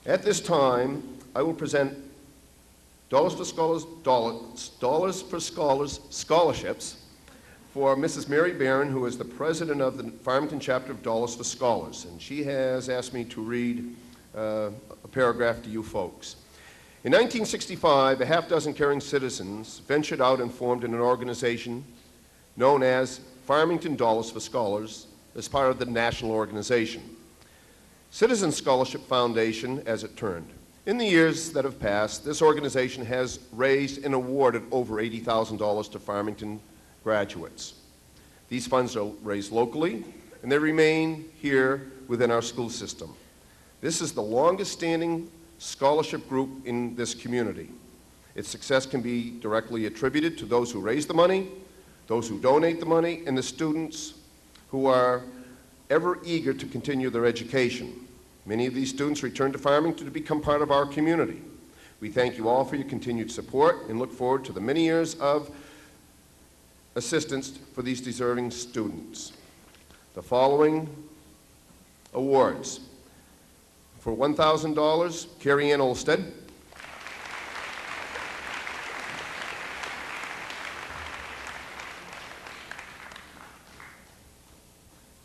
S9: At this time, I will present Dollars for Scholars scholarships for Mrs. Mary Barron, who is the president of the Farmington chapter of Dollars for Scholars. And she has asked me to read a paragraph to you folks. In 1965, a half dozen caring citizens ventured out and formed an organization known as Farmington Dollars for Scholars as part of the national organization. Citizen Scholarship Foundation, as it turned. In the years that have passed, this organization has raised and awarded over $80,000 to Farmington graduates. These funds are raised locally, and they remain here within our school system. This is the longest-standing scholarship group in this community. Its success can be directly attributed to those who raise the money, those who donate the money, and the students who are ever eager to continue their education. Many of these students return to Farmington to become part of our community. We thank you all for your continued support and look forward to the many years of assistance for these deserving students. The following awards. For $1,000, Carrie Ann Olsted.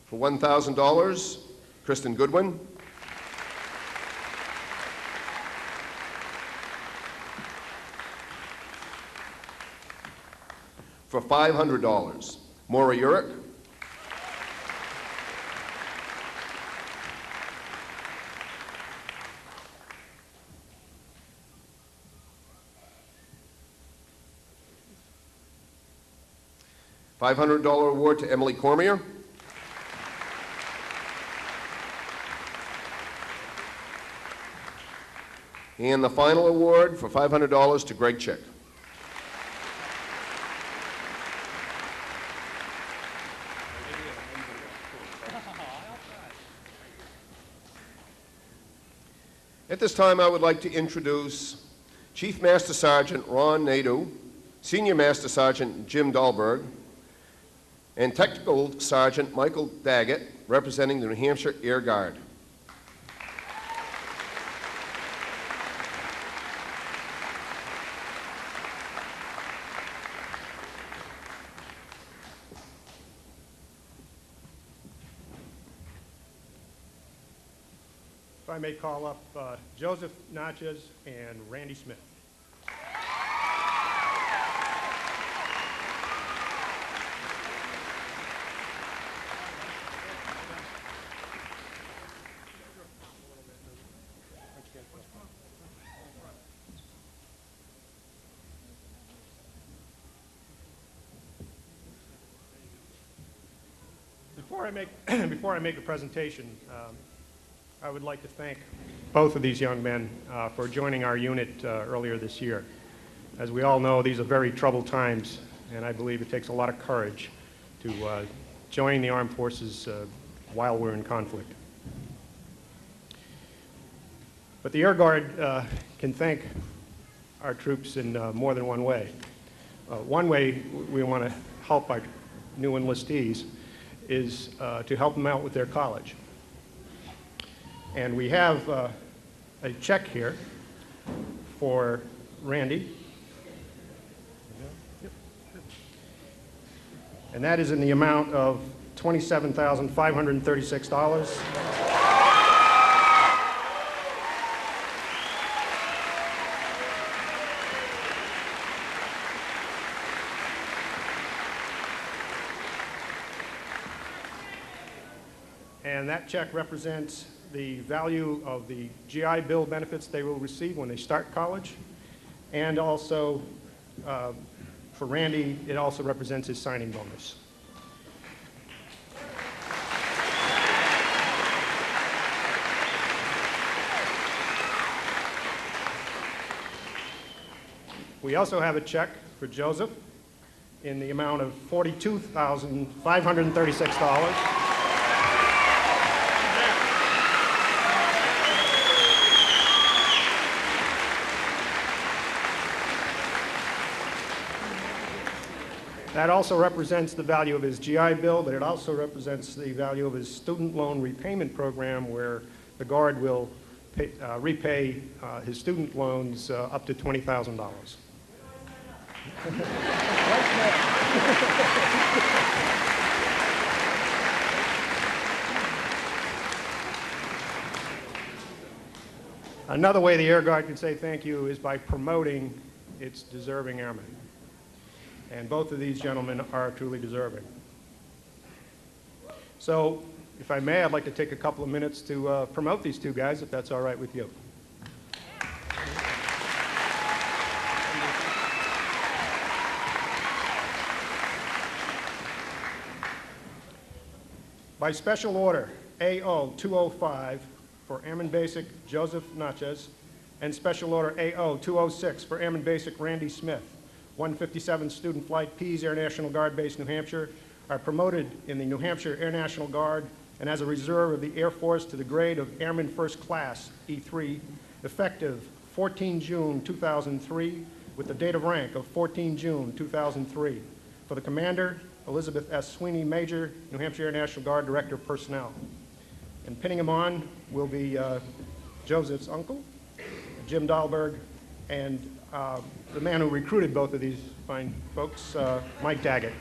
S9: For $1,000, Kristen Goodwin. For $500, Maura Urick. $500 award to Emily Cormier. And the final award for $500 to Greg Chick. At this time, I would like to introduce Chief Master Sergeant Ron Nadeau, Senior Master Sergeant Jim Dahlberg, and Technical Sergeant Michael Daggett, representing the New Hampshire Air Guard.
S10: If I may call up Joseph Natchez and Randy Smith. Before I make a presentation, I would like to thank both of these young men for joining our unit earlier this year. As we all know, these are very troubled times, and I believe it takes a lot of courage to join the armed forces while we're in conflict. But the Air Guard can thank our troops in more than one way. One way we want to help our new enlistees is to help them out with their college. And we have a check here for Randy. And that is in the amount of $27,536. And that check represents the value of the GI Bill benefits they will receive when they start college. And also, for Randy, it also represents his signing bonus. We also have a check for Joseph in the amount of $42,536. That also represents the value of his GI Bill, but it also represents the value of his student loan repayment program, where the Guard will repay his student loans up to $20,000. Another way the Air Guard can say thank you is by promoting its deserving airmen. And both of these gentlemen are truly deserving. So, if I may, I'd like to take a couple of minutes to promote these two guys, if that's all right with you. By special order, AO 205 for Airman Basic Joseph Natchez, and special order AO 206 for Airman Basic Randy Smith, 157 Student Flight Pease Air National Guard Base, New Hampshire, are promoted in the New Hampshire Air National Guard and as a reserve of the Air Force to the grade of Airman First Class, E3, effective 14 June 2003, with the date of rank of 14 June 2003. For the Commander, Elizabeth S. Sweeney, Major, New Hampshire Air National Guard Director of Personnel. And pinning him on will be Joseph's uncle, Jim Dahlberg, and the man who recruited both of these fine folks, Mike Daggett.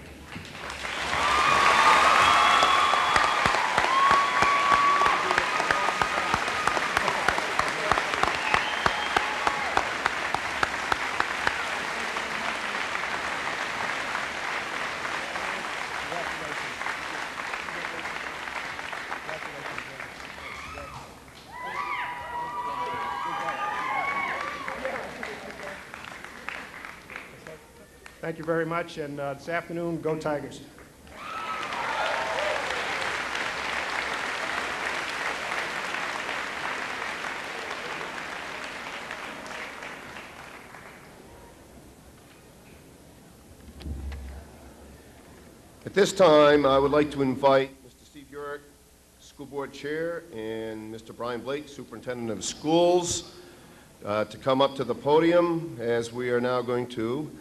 S10: Thank you very much, and this afternoon, go Tigers.
S9: At this time, I would like to invite Mr. Steve Urick, School Board Chair, and Mr. Brian Blake, Superintendent of Schools, to come up to the podium as we are now going to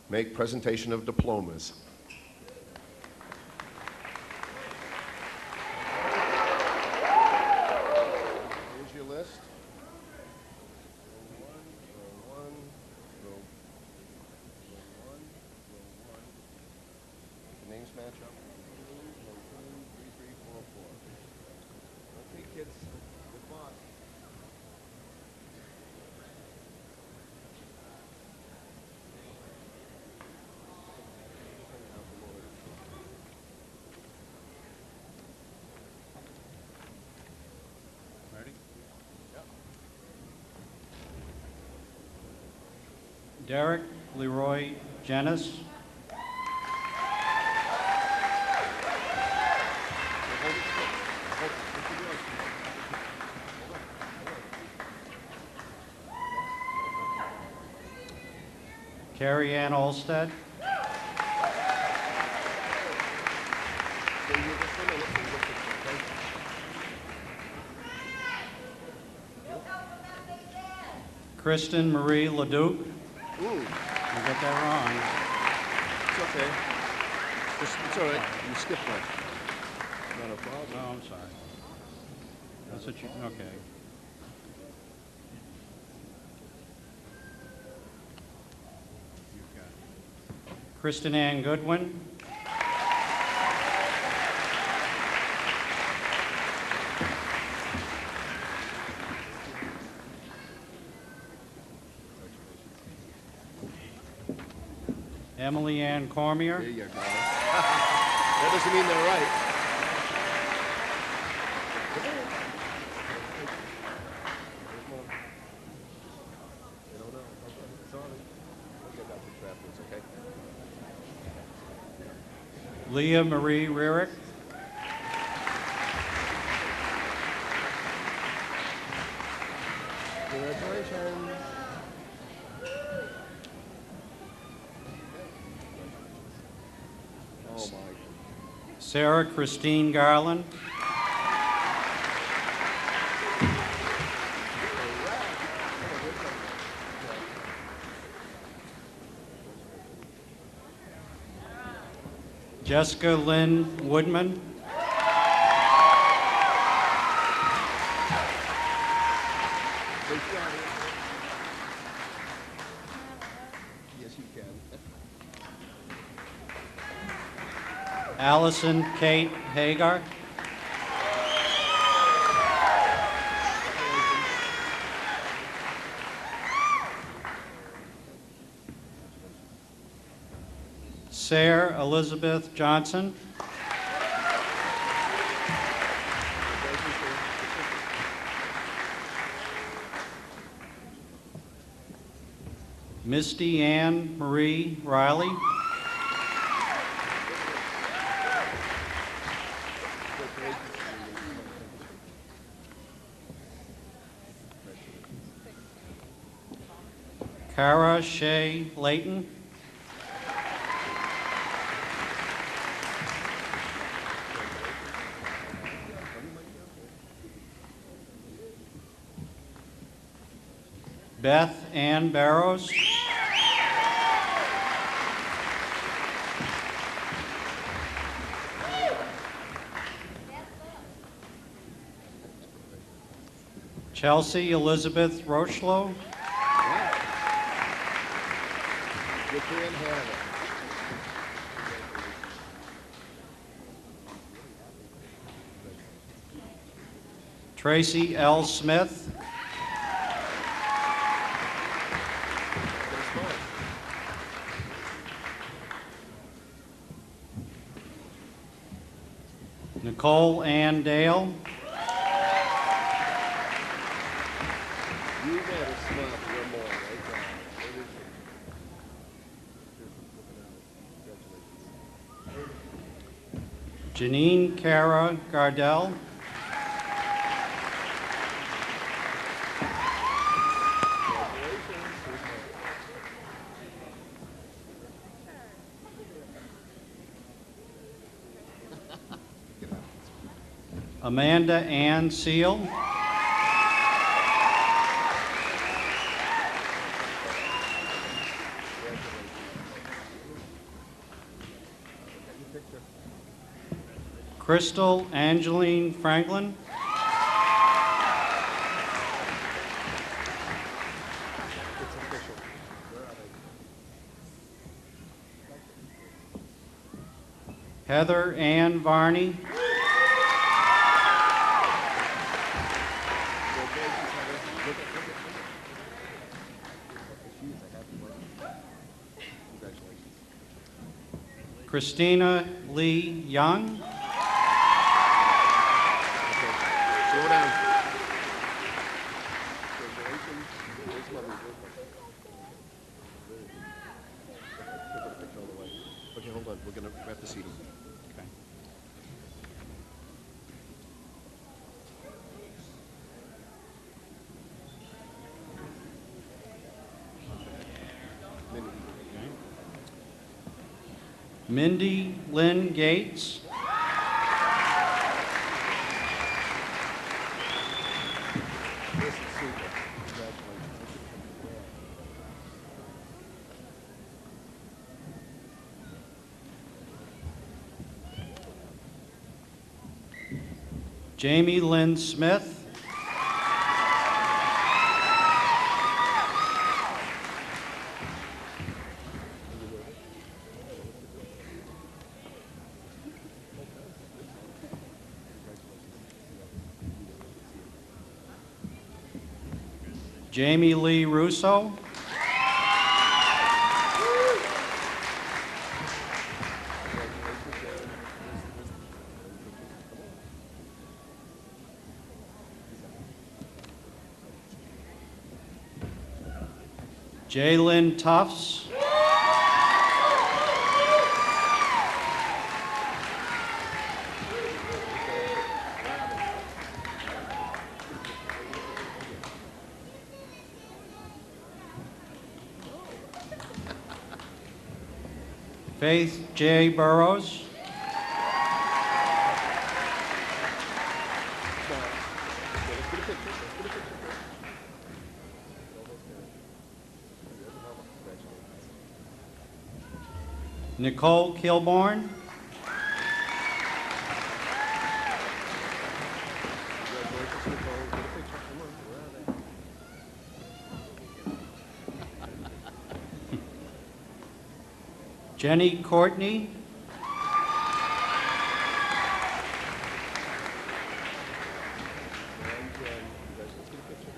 S9: make presentation of diplomas. Here's your list. Row one, row one. The names match up. Row 2, 3, 4, 4. Okay, kids, good boss.
S11: Derek Leroy Janis. Carrie Ann Olstead. Kristen Marie Leduc.
S9: Ooh.
S11: You got that wrong.
S9: It's okay. It's all right. You skipped one. Not a problem.
S11: No, I'm sorry. That's what you, okay. You've got it. Kristen Ann Goodwin. Emily Ann Cormier.
S9: There you go. That doesn't mean they're right.
S11: Leah Marie Rarick.
S9: Congratulations.
S11: Sarah Christine Garland. Jessica Lynn Woodman.
S9: Yes, you can.
S11: Allison Kate Hagar. Sarah Elizabeth Johnson. Misty Ann Marie Riley. Cara Shea Layton. Beth Ann Barrows. Chelsea Elizabeth Rochlow.
S9: You can have it.
S11: Tracy L. Smith. Nicole Ann Dale.
S9: You better smile for your more, right there.
S11: Janine Cara Gardell. Amanda Ann Seal. Crystal Angeline Franklin. Heather Ann Varney. Christina Lee Young.
S9: Slow down. Okay, hold on. We're going to wrap the seat.
S11: Okay. Mindy Lynn Gates. Jamie Lynn Smith. Jamie Lee Russo. Jalen Tufts. Faith J. Burrows. Nicole Kilborn.
S9: Congratulations, Nicole. Get a picture. Come on. Where are they?
S11: Jenny Courtney.
S9: And, you guys let's get a picture.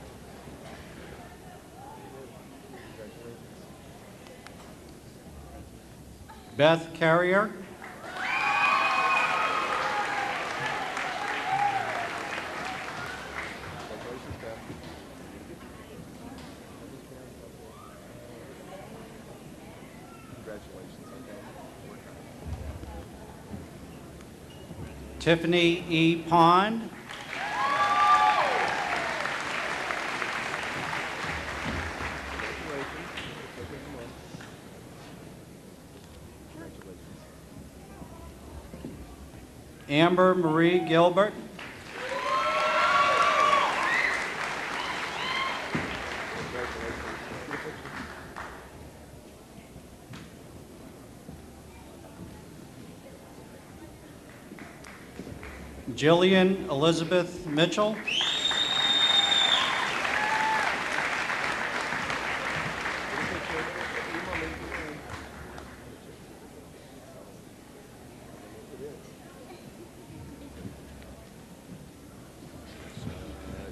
S9: Congratulations.
S11: Beth Carrier.
S9: Congratulations, Beth. Congratulations, okay?
S11: Tiffany E. Pond.
S9: Congratulations. Okay, come on. Congratulations.
S11: Amber Marie Gilbert.
S9: Congratulations. Get a picture.
S11: Jillian Elizabeth Mitchell.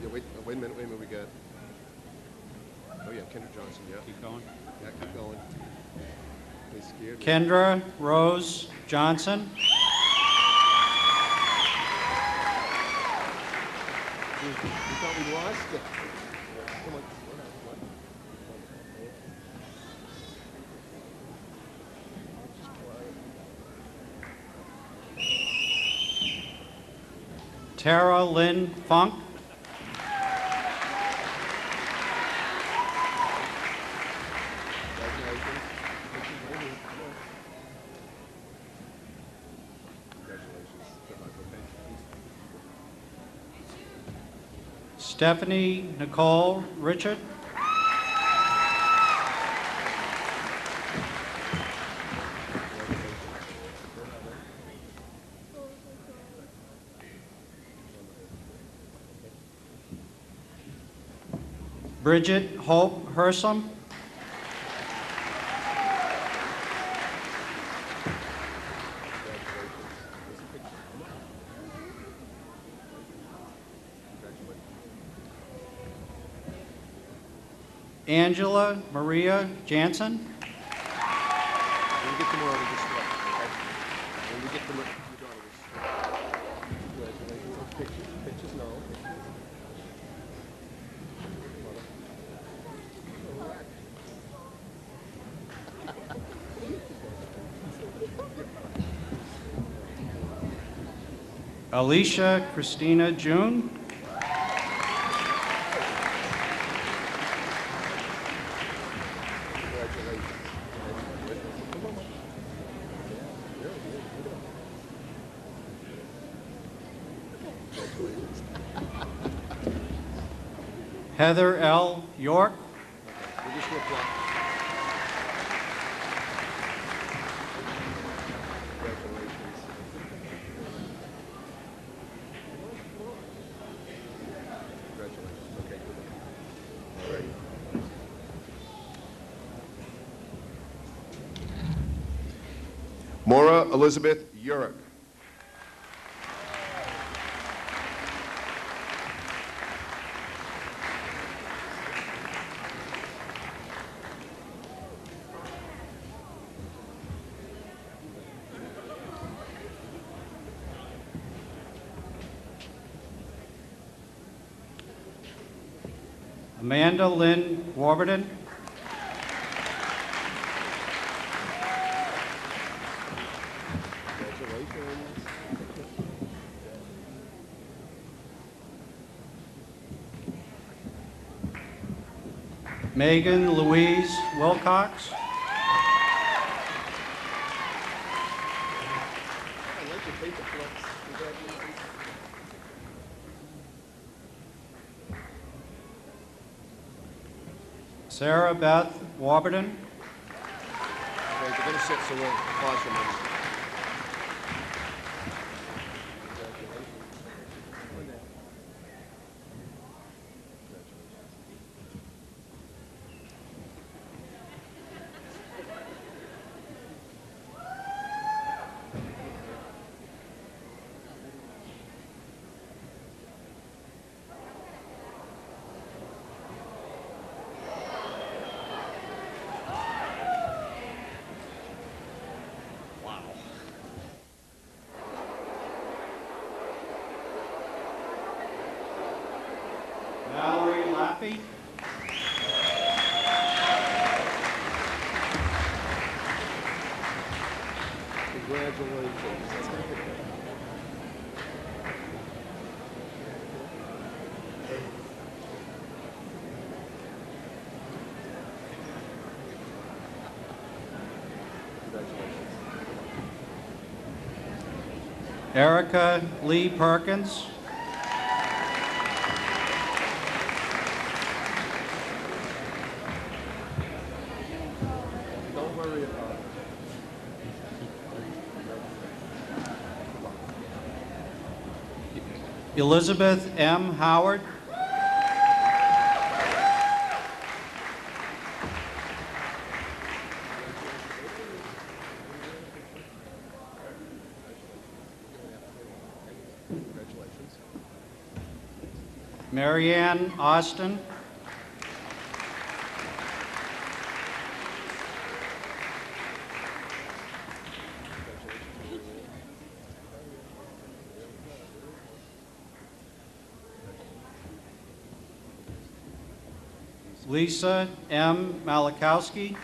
S9: Yeah, wait a minute, we got, oh yeah, Kendra Johnson, yeah.
S11: Keep going.
S9: Yeah, keep going. They scared me.
S11: Kendra Rose Johnson.
S9: We thought we lost it. Come on.
S11: Tara Lynn Funk.
S9: Congratulations. Come on. Congratulations. Good luck, okay?
S11: Stephanie Nicole Richard. Bridget Hope Hersom. Angela Maria Jansen.
S9: When we get to more, we just look, okay? When we get to your daughter, we just congratulations. Oh, pictures, pictures, no.
S11: Alicia Christina June.
S9: Congratulations. Come on. Yeah, congratulations.
S11: Heather L. York.
S9: We just look like. Congratulations. Congratulations. Okay, good. All right. Maura Elizabeth Urick.
S11: Amanda Lynn Warburton.
S9: Congratulations.
S11: Megan Louise Wilcox.
S9: I like your paper clips. Congratulations.
S11: Sarah Beth Warburton.
S9: Okay, they're going to sit so we'll pause for a minute.
S11: Valerie Lappy.
S9: Congratulations.
S11: Erica Lee Perkins.
S9: Don't worry about it.
S11: Elizabeth M. Howard.
S9: Congratulations.
S11: Marianne Austin. Lisa M. Malakowski.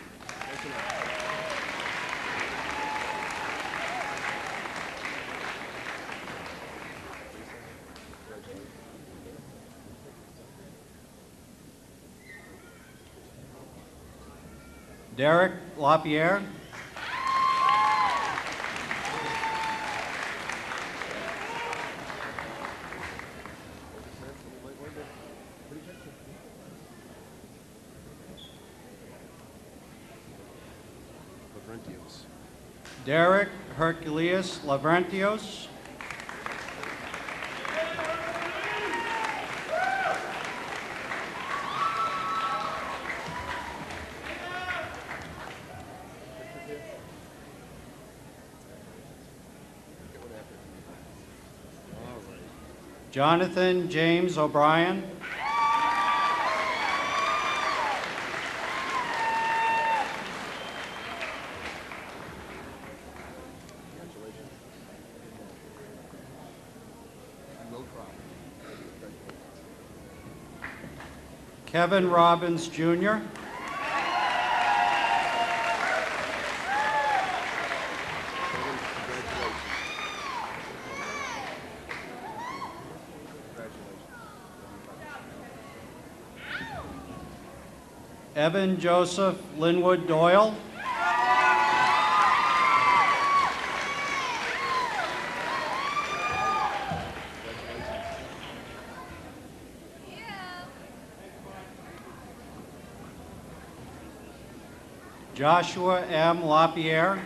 S11: Derek LaPierre.
S9: Lavrentios.
S11: Derek Herculeus Lavrentios. Jonathan James O'Brien. Kevin Robbins, Jr. Evan Joseph Linwood Doyle. Joshua M. LaPierre.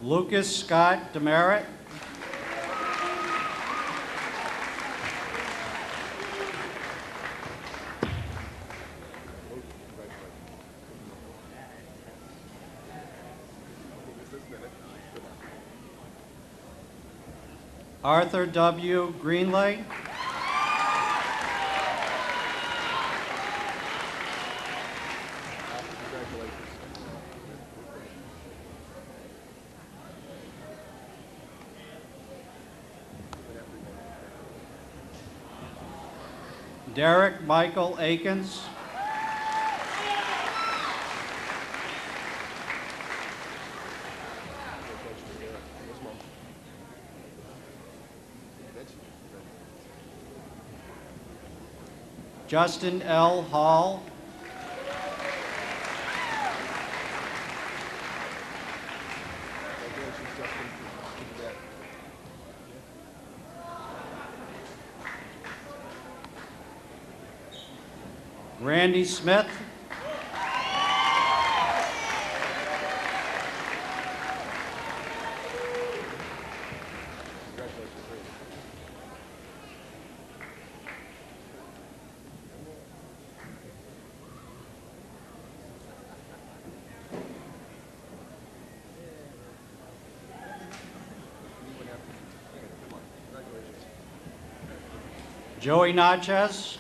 S11: Lucas Scott Demerit. Arthur W. Greenlay. Derek Michael Akins. Justin L. Hall. Randy Smith. Joey Natchez.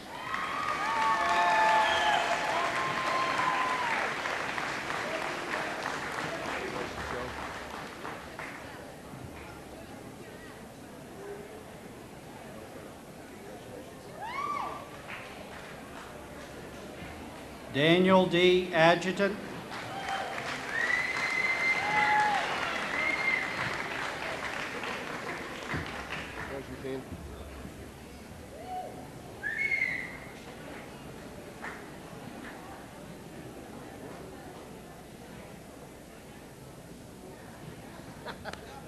S11: Daniel D. Adjutant.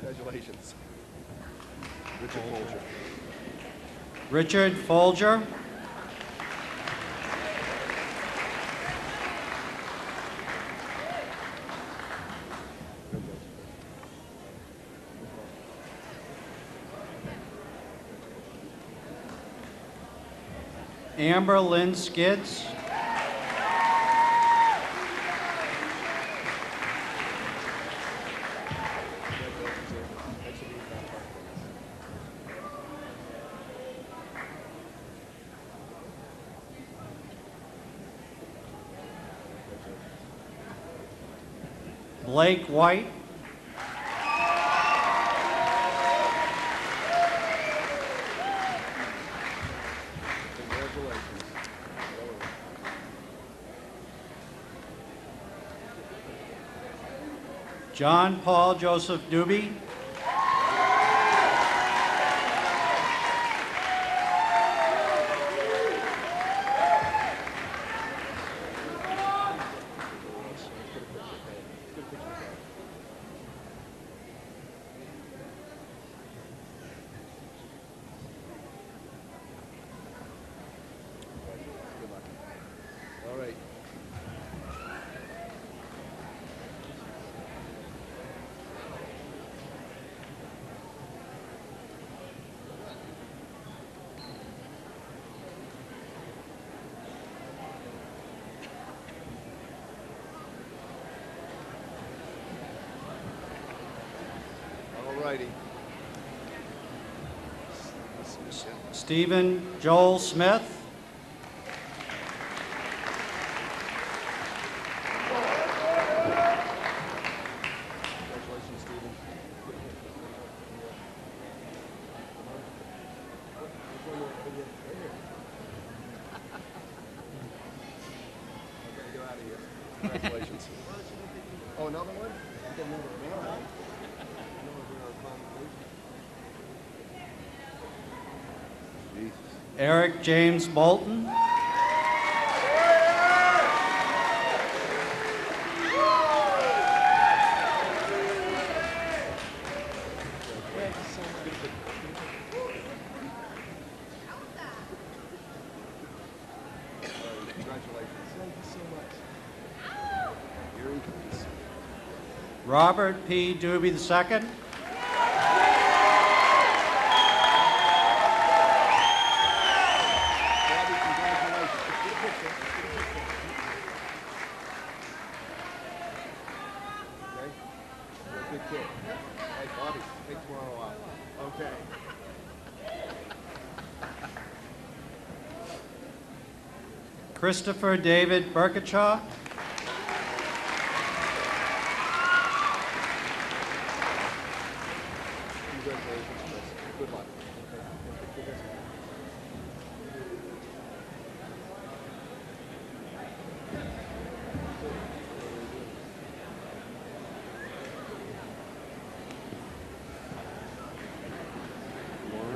S9: Congratulations. Richard Folger.
S11: Richard Folger. Amber Lynn Skids. Blake White. John Paul Joseph Newby.
S9: All right. All righty.
S11: Stephen Joel Smith.
S9: Congratulations, Stephen. Okay, get out of here. Congratulations. Oh, another one? Jesus.
S11: Eric James Bolton.
S9: Congratulations. Thank you so much. Here he comes.
S11: Robert P. Doobie II.
S9: Bobby, congratulations. Get a picture. Okay? You're a good kid. Hey, Bobby, take tomorrow off. Okay.
S11: Christopher David Burkichaw.
S9: Congratulations, Chris. Good luck.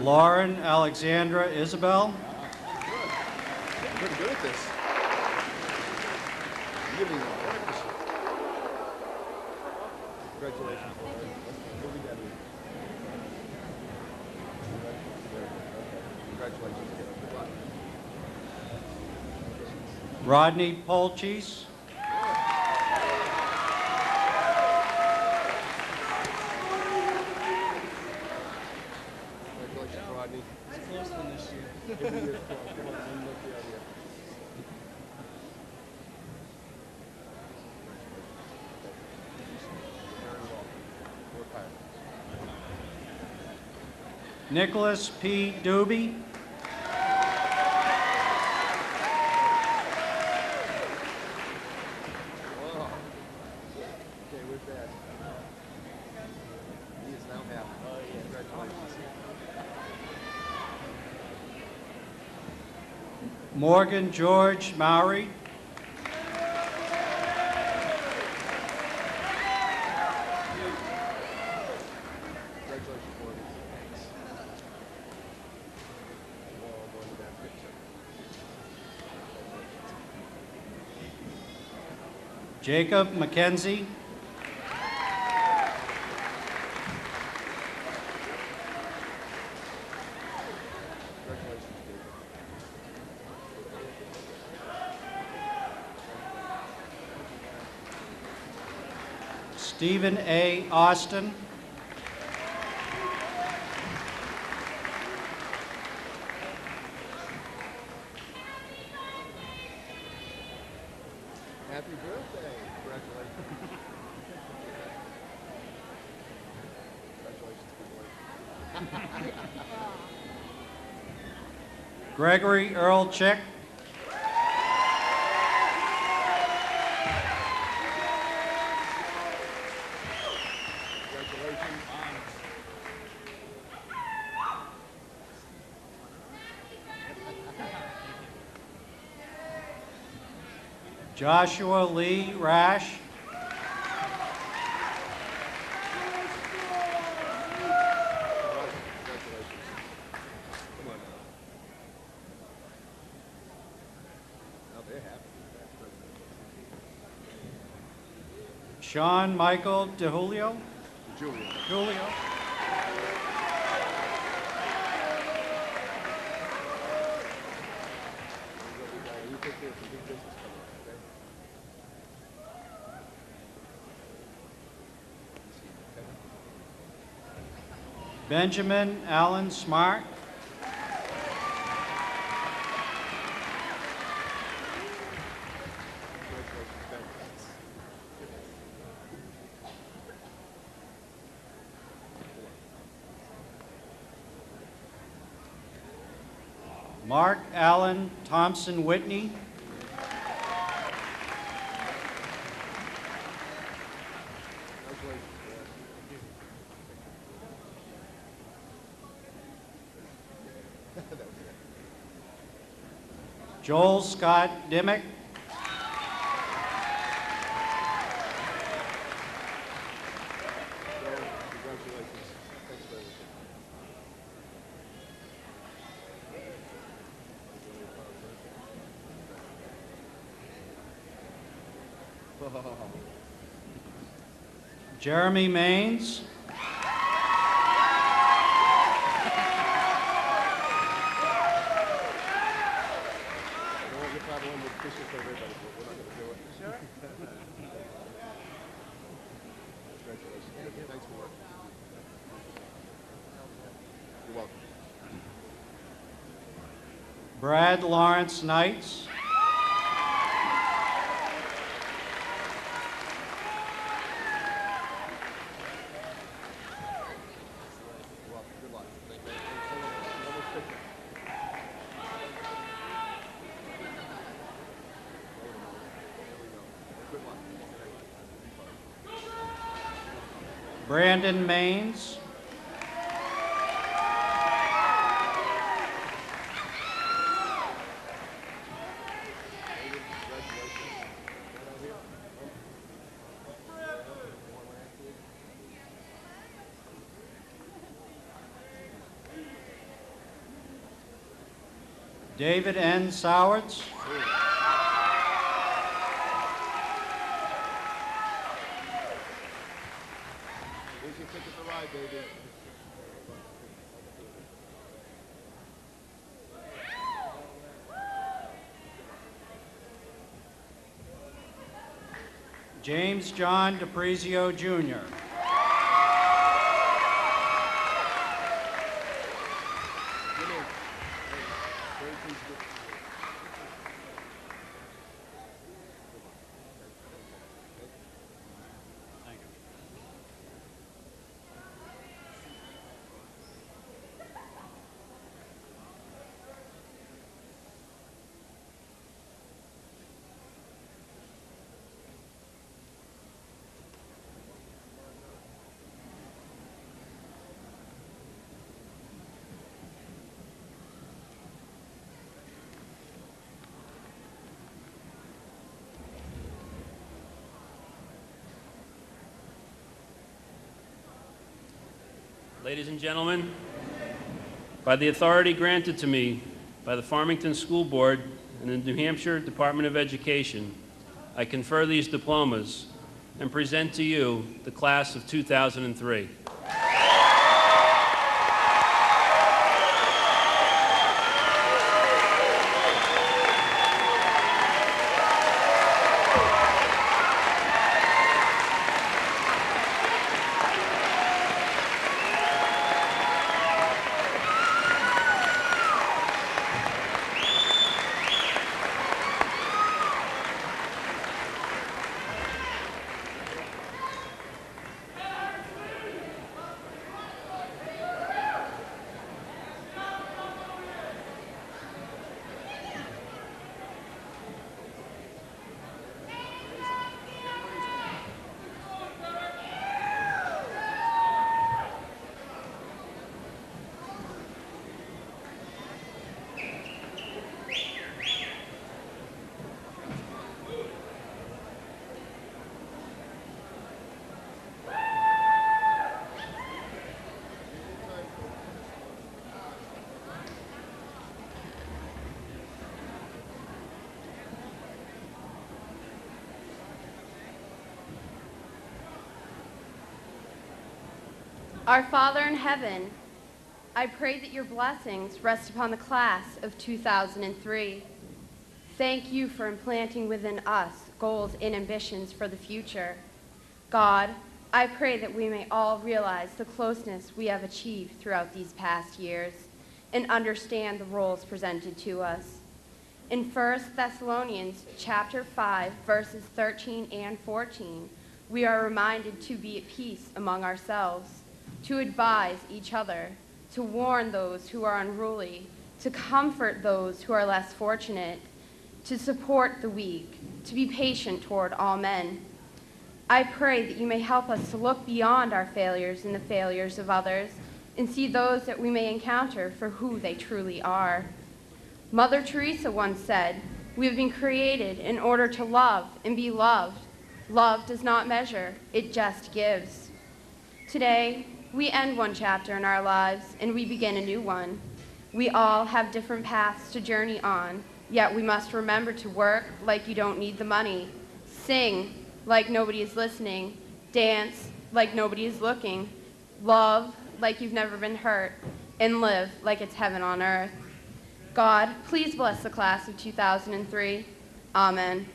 S11: Lauren Alexandra Isabel.
S9: Pretty good at this. Really practice. Congratulations, Lauren. We'll be together. Congratulations again. Good luck.
S11: Rodney Polchis.
S9: Congratulations, Rodney.
S12: It's a close one this year.
S9: Every year's close. Come on, let me look you out here. Very well. Work hard.
S11: Nicholas P. Doobie.
S9: Wow. Okay, where's that? He is now happy. Oh, yeah. Congratulations.
S11: Morgan George Mowry.
S9: Congratulations, Morgan. Thanks. Oh, going to that picture.
S11: Jacob McKenzie.
S9: Congratulations, David.
S11: Stephen A. Austin.
S9: Happy birthday. Congratulations. Congratulations, good boy.
S11: Gregory Earl Chick.
S9: Congratulations.
S11: Joshua Lee Rash.
S9: Congratulations. Come on now. Now they're happy.
S11: Sean Michael DeJulio.
S9: Julia.
S11: Julio.
S9: You take care of some big business coming up, okay?
S11: Benjamin Allen Smart.
S9: Congratulations, Ben.
S11: Mark Allen Thompson Whitney.
S9: Congratulations, boy. That was it.
S11: Joel Scott Dimmick.
S9: Joel, congratulations. Thanks for everything.
S11: Jeremy Maines.
S9: You're probably one with fishes for everybody, but we're not going to do it. Sure. Congratulations. Thanks for working. You're welcome.
S11: Brad Lawrence Knights.
S9: You're welcome. Good luck. Thank you. One more picture. Good luck.
S11: Brandon Maines. David N. Sowards.
S9: Here's your ticket to ride, baby.
S11: James John DePrizio, Jr.
S12: Ladies and gentlemen, by the authority granted to me by the Farmington School Board and the New Hampshire Department of Education, I confer these diplomas and present to you the class of 2003.
S13: Our Father in heaven, I pray that your blessings rest upon the class of 2003. Thank you for implanting within us goals and ambitions for the future. God, I pray that we may all realize the closeness we have achieved throughout these past years and understand the roles presented to us. In 1 Thessalonians chapter 5, verses 13 and 14, we are reminded to be at peace among ourselves, to advise each other, to warn those who are unruly, to comfort those who are less fortunate, to support the weak, to be patient toward all men. I pray that you may help us to look beyond our failures and the failures of others and see those that we may encounter for who they truly are. Mother Teresa once said, "We have been created in order to love and be loved. Love does not measure, it just gives." Today, we end one chapter in our lives and we begin a new one. We all have different paths to journey on, yet we must remember to work like you don't need the money, sing like nobody is listening, dance like nobody is looking, love like you've never been hurt, and live like it's heaven on earth. God, please bless the class of 2003. Amen.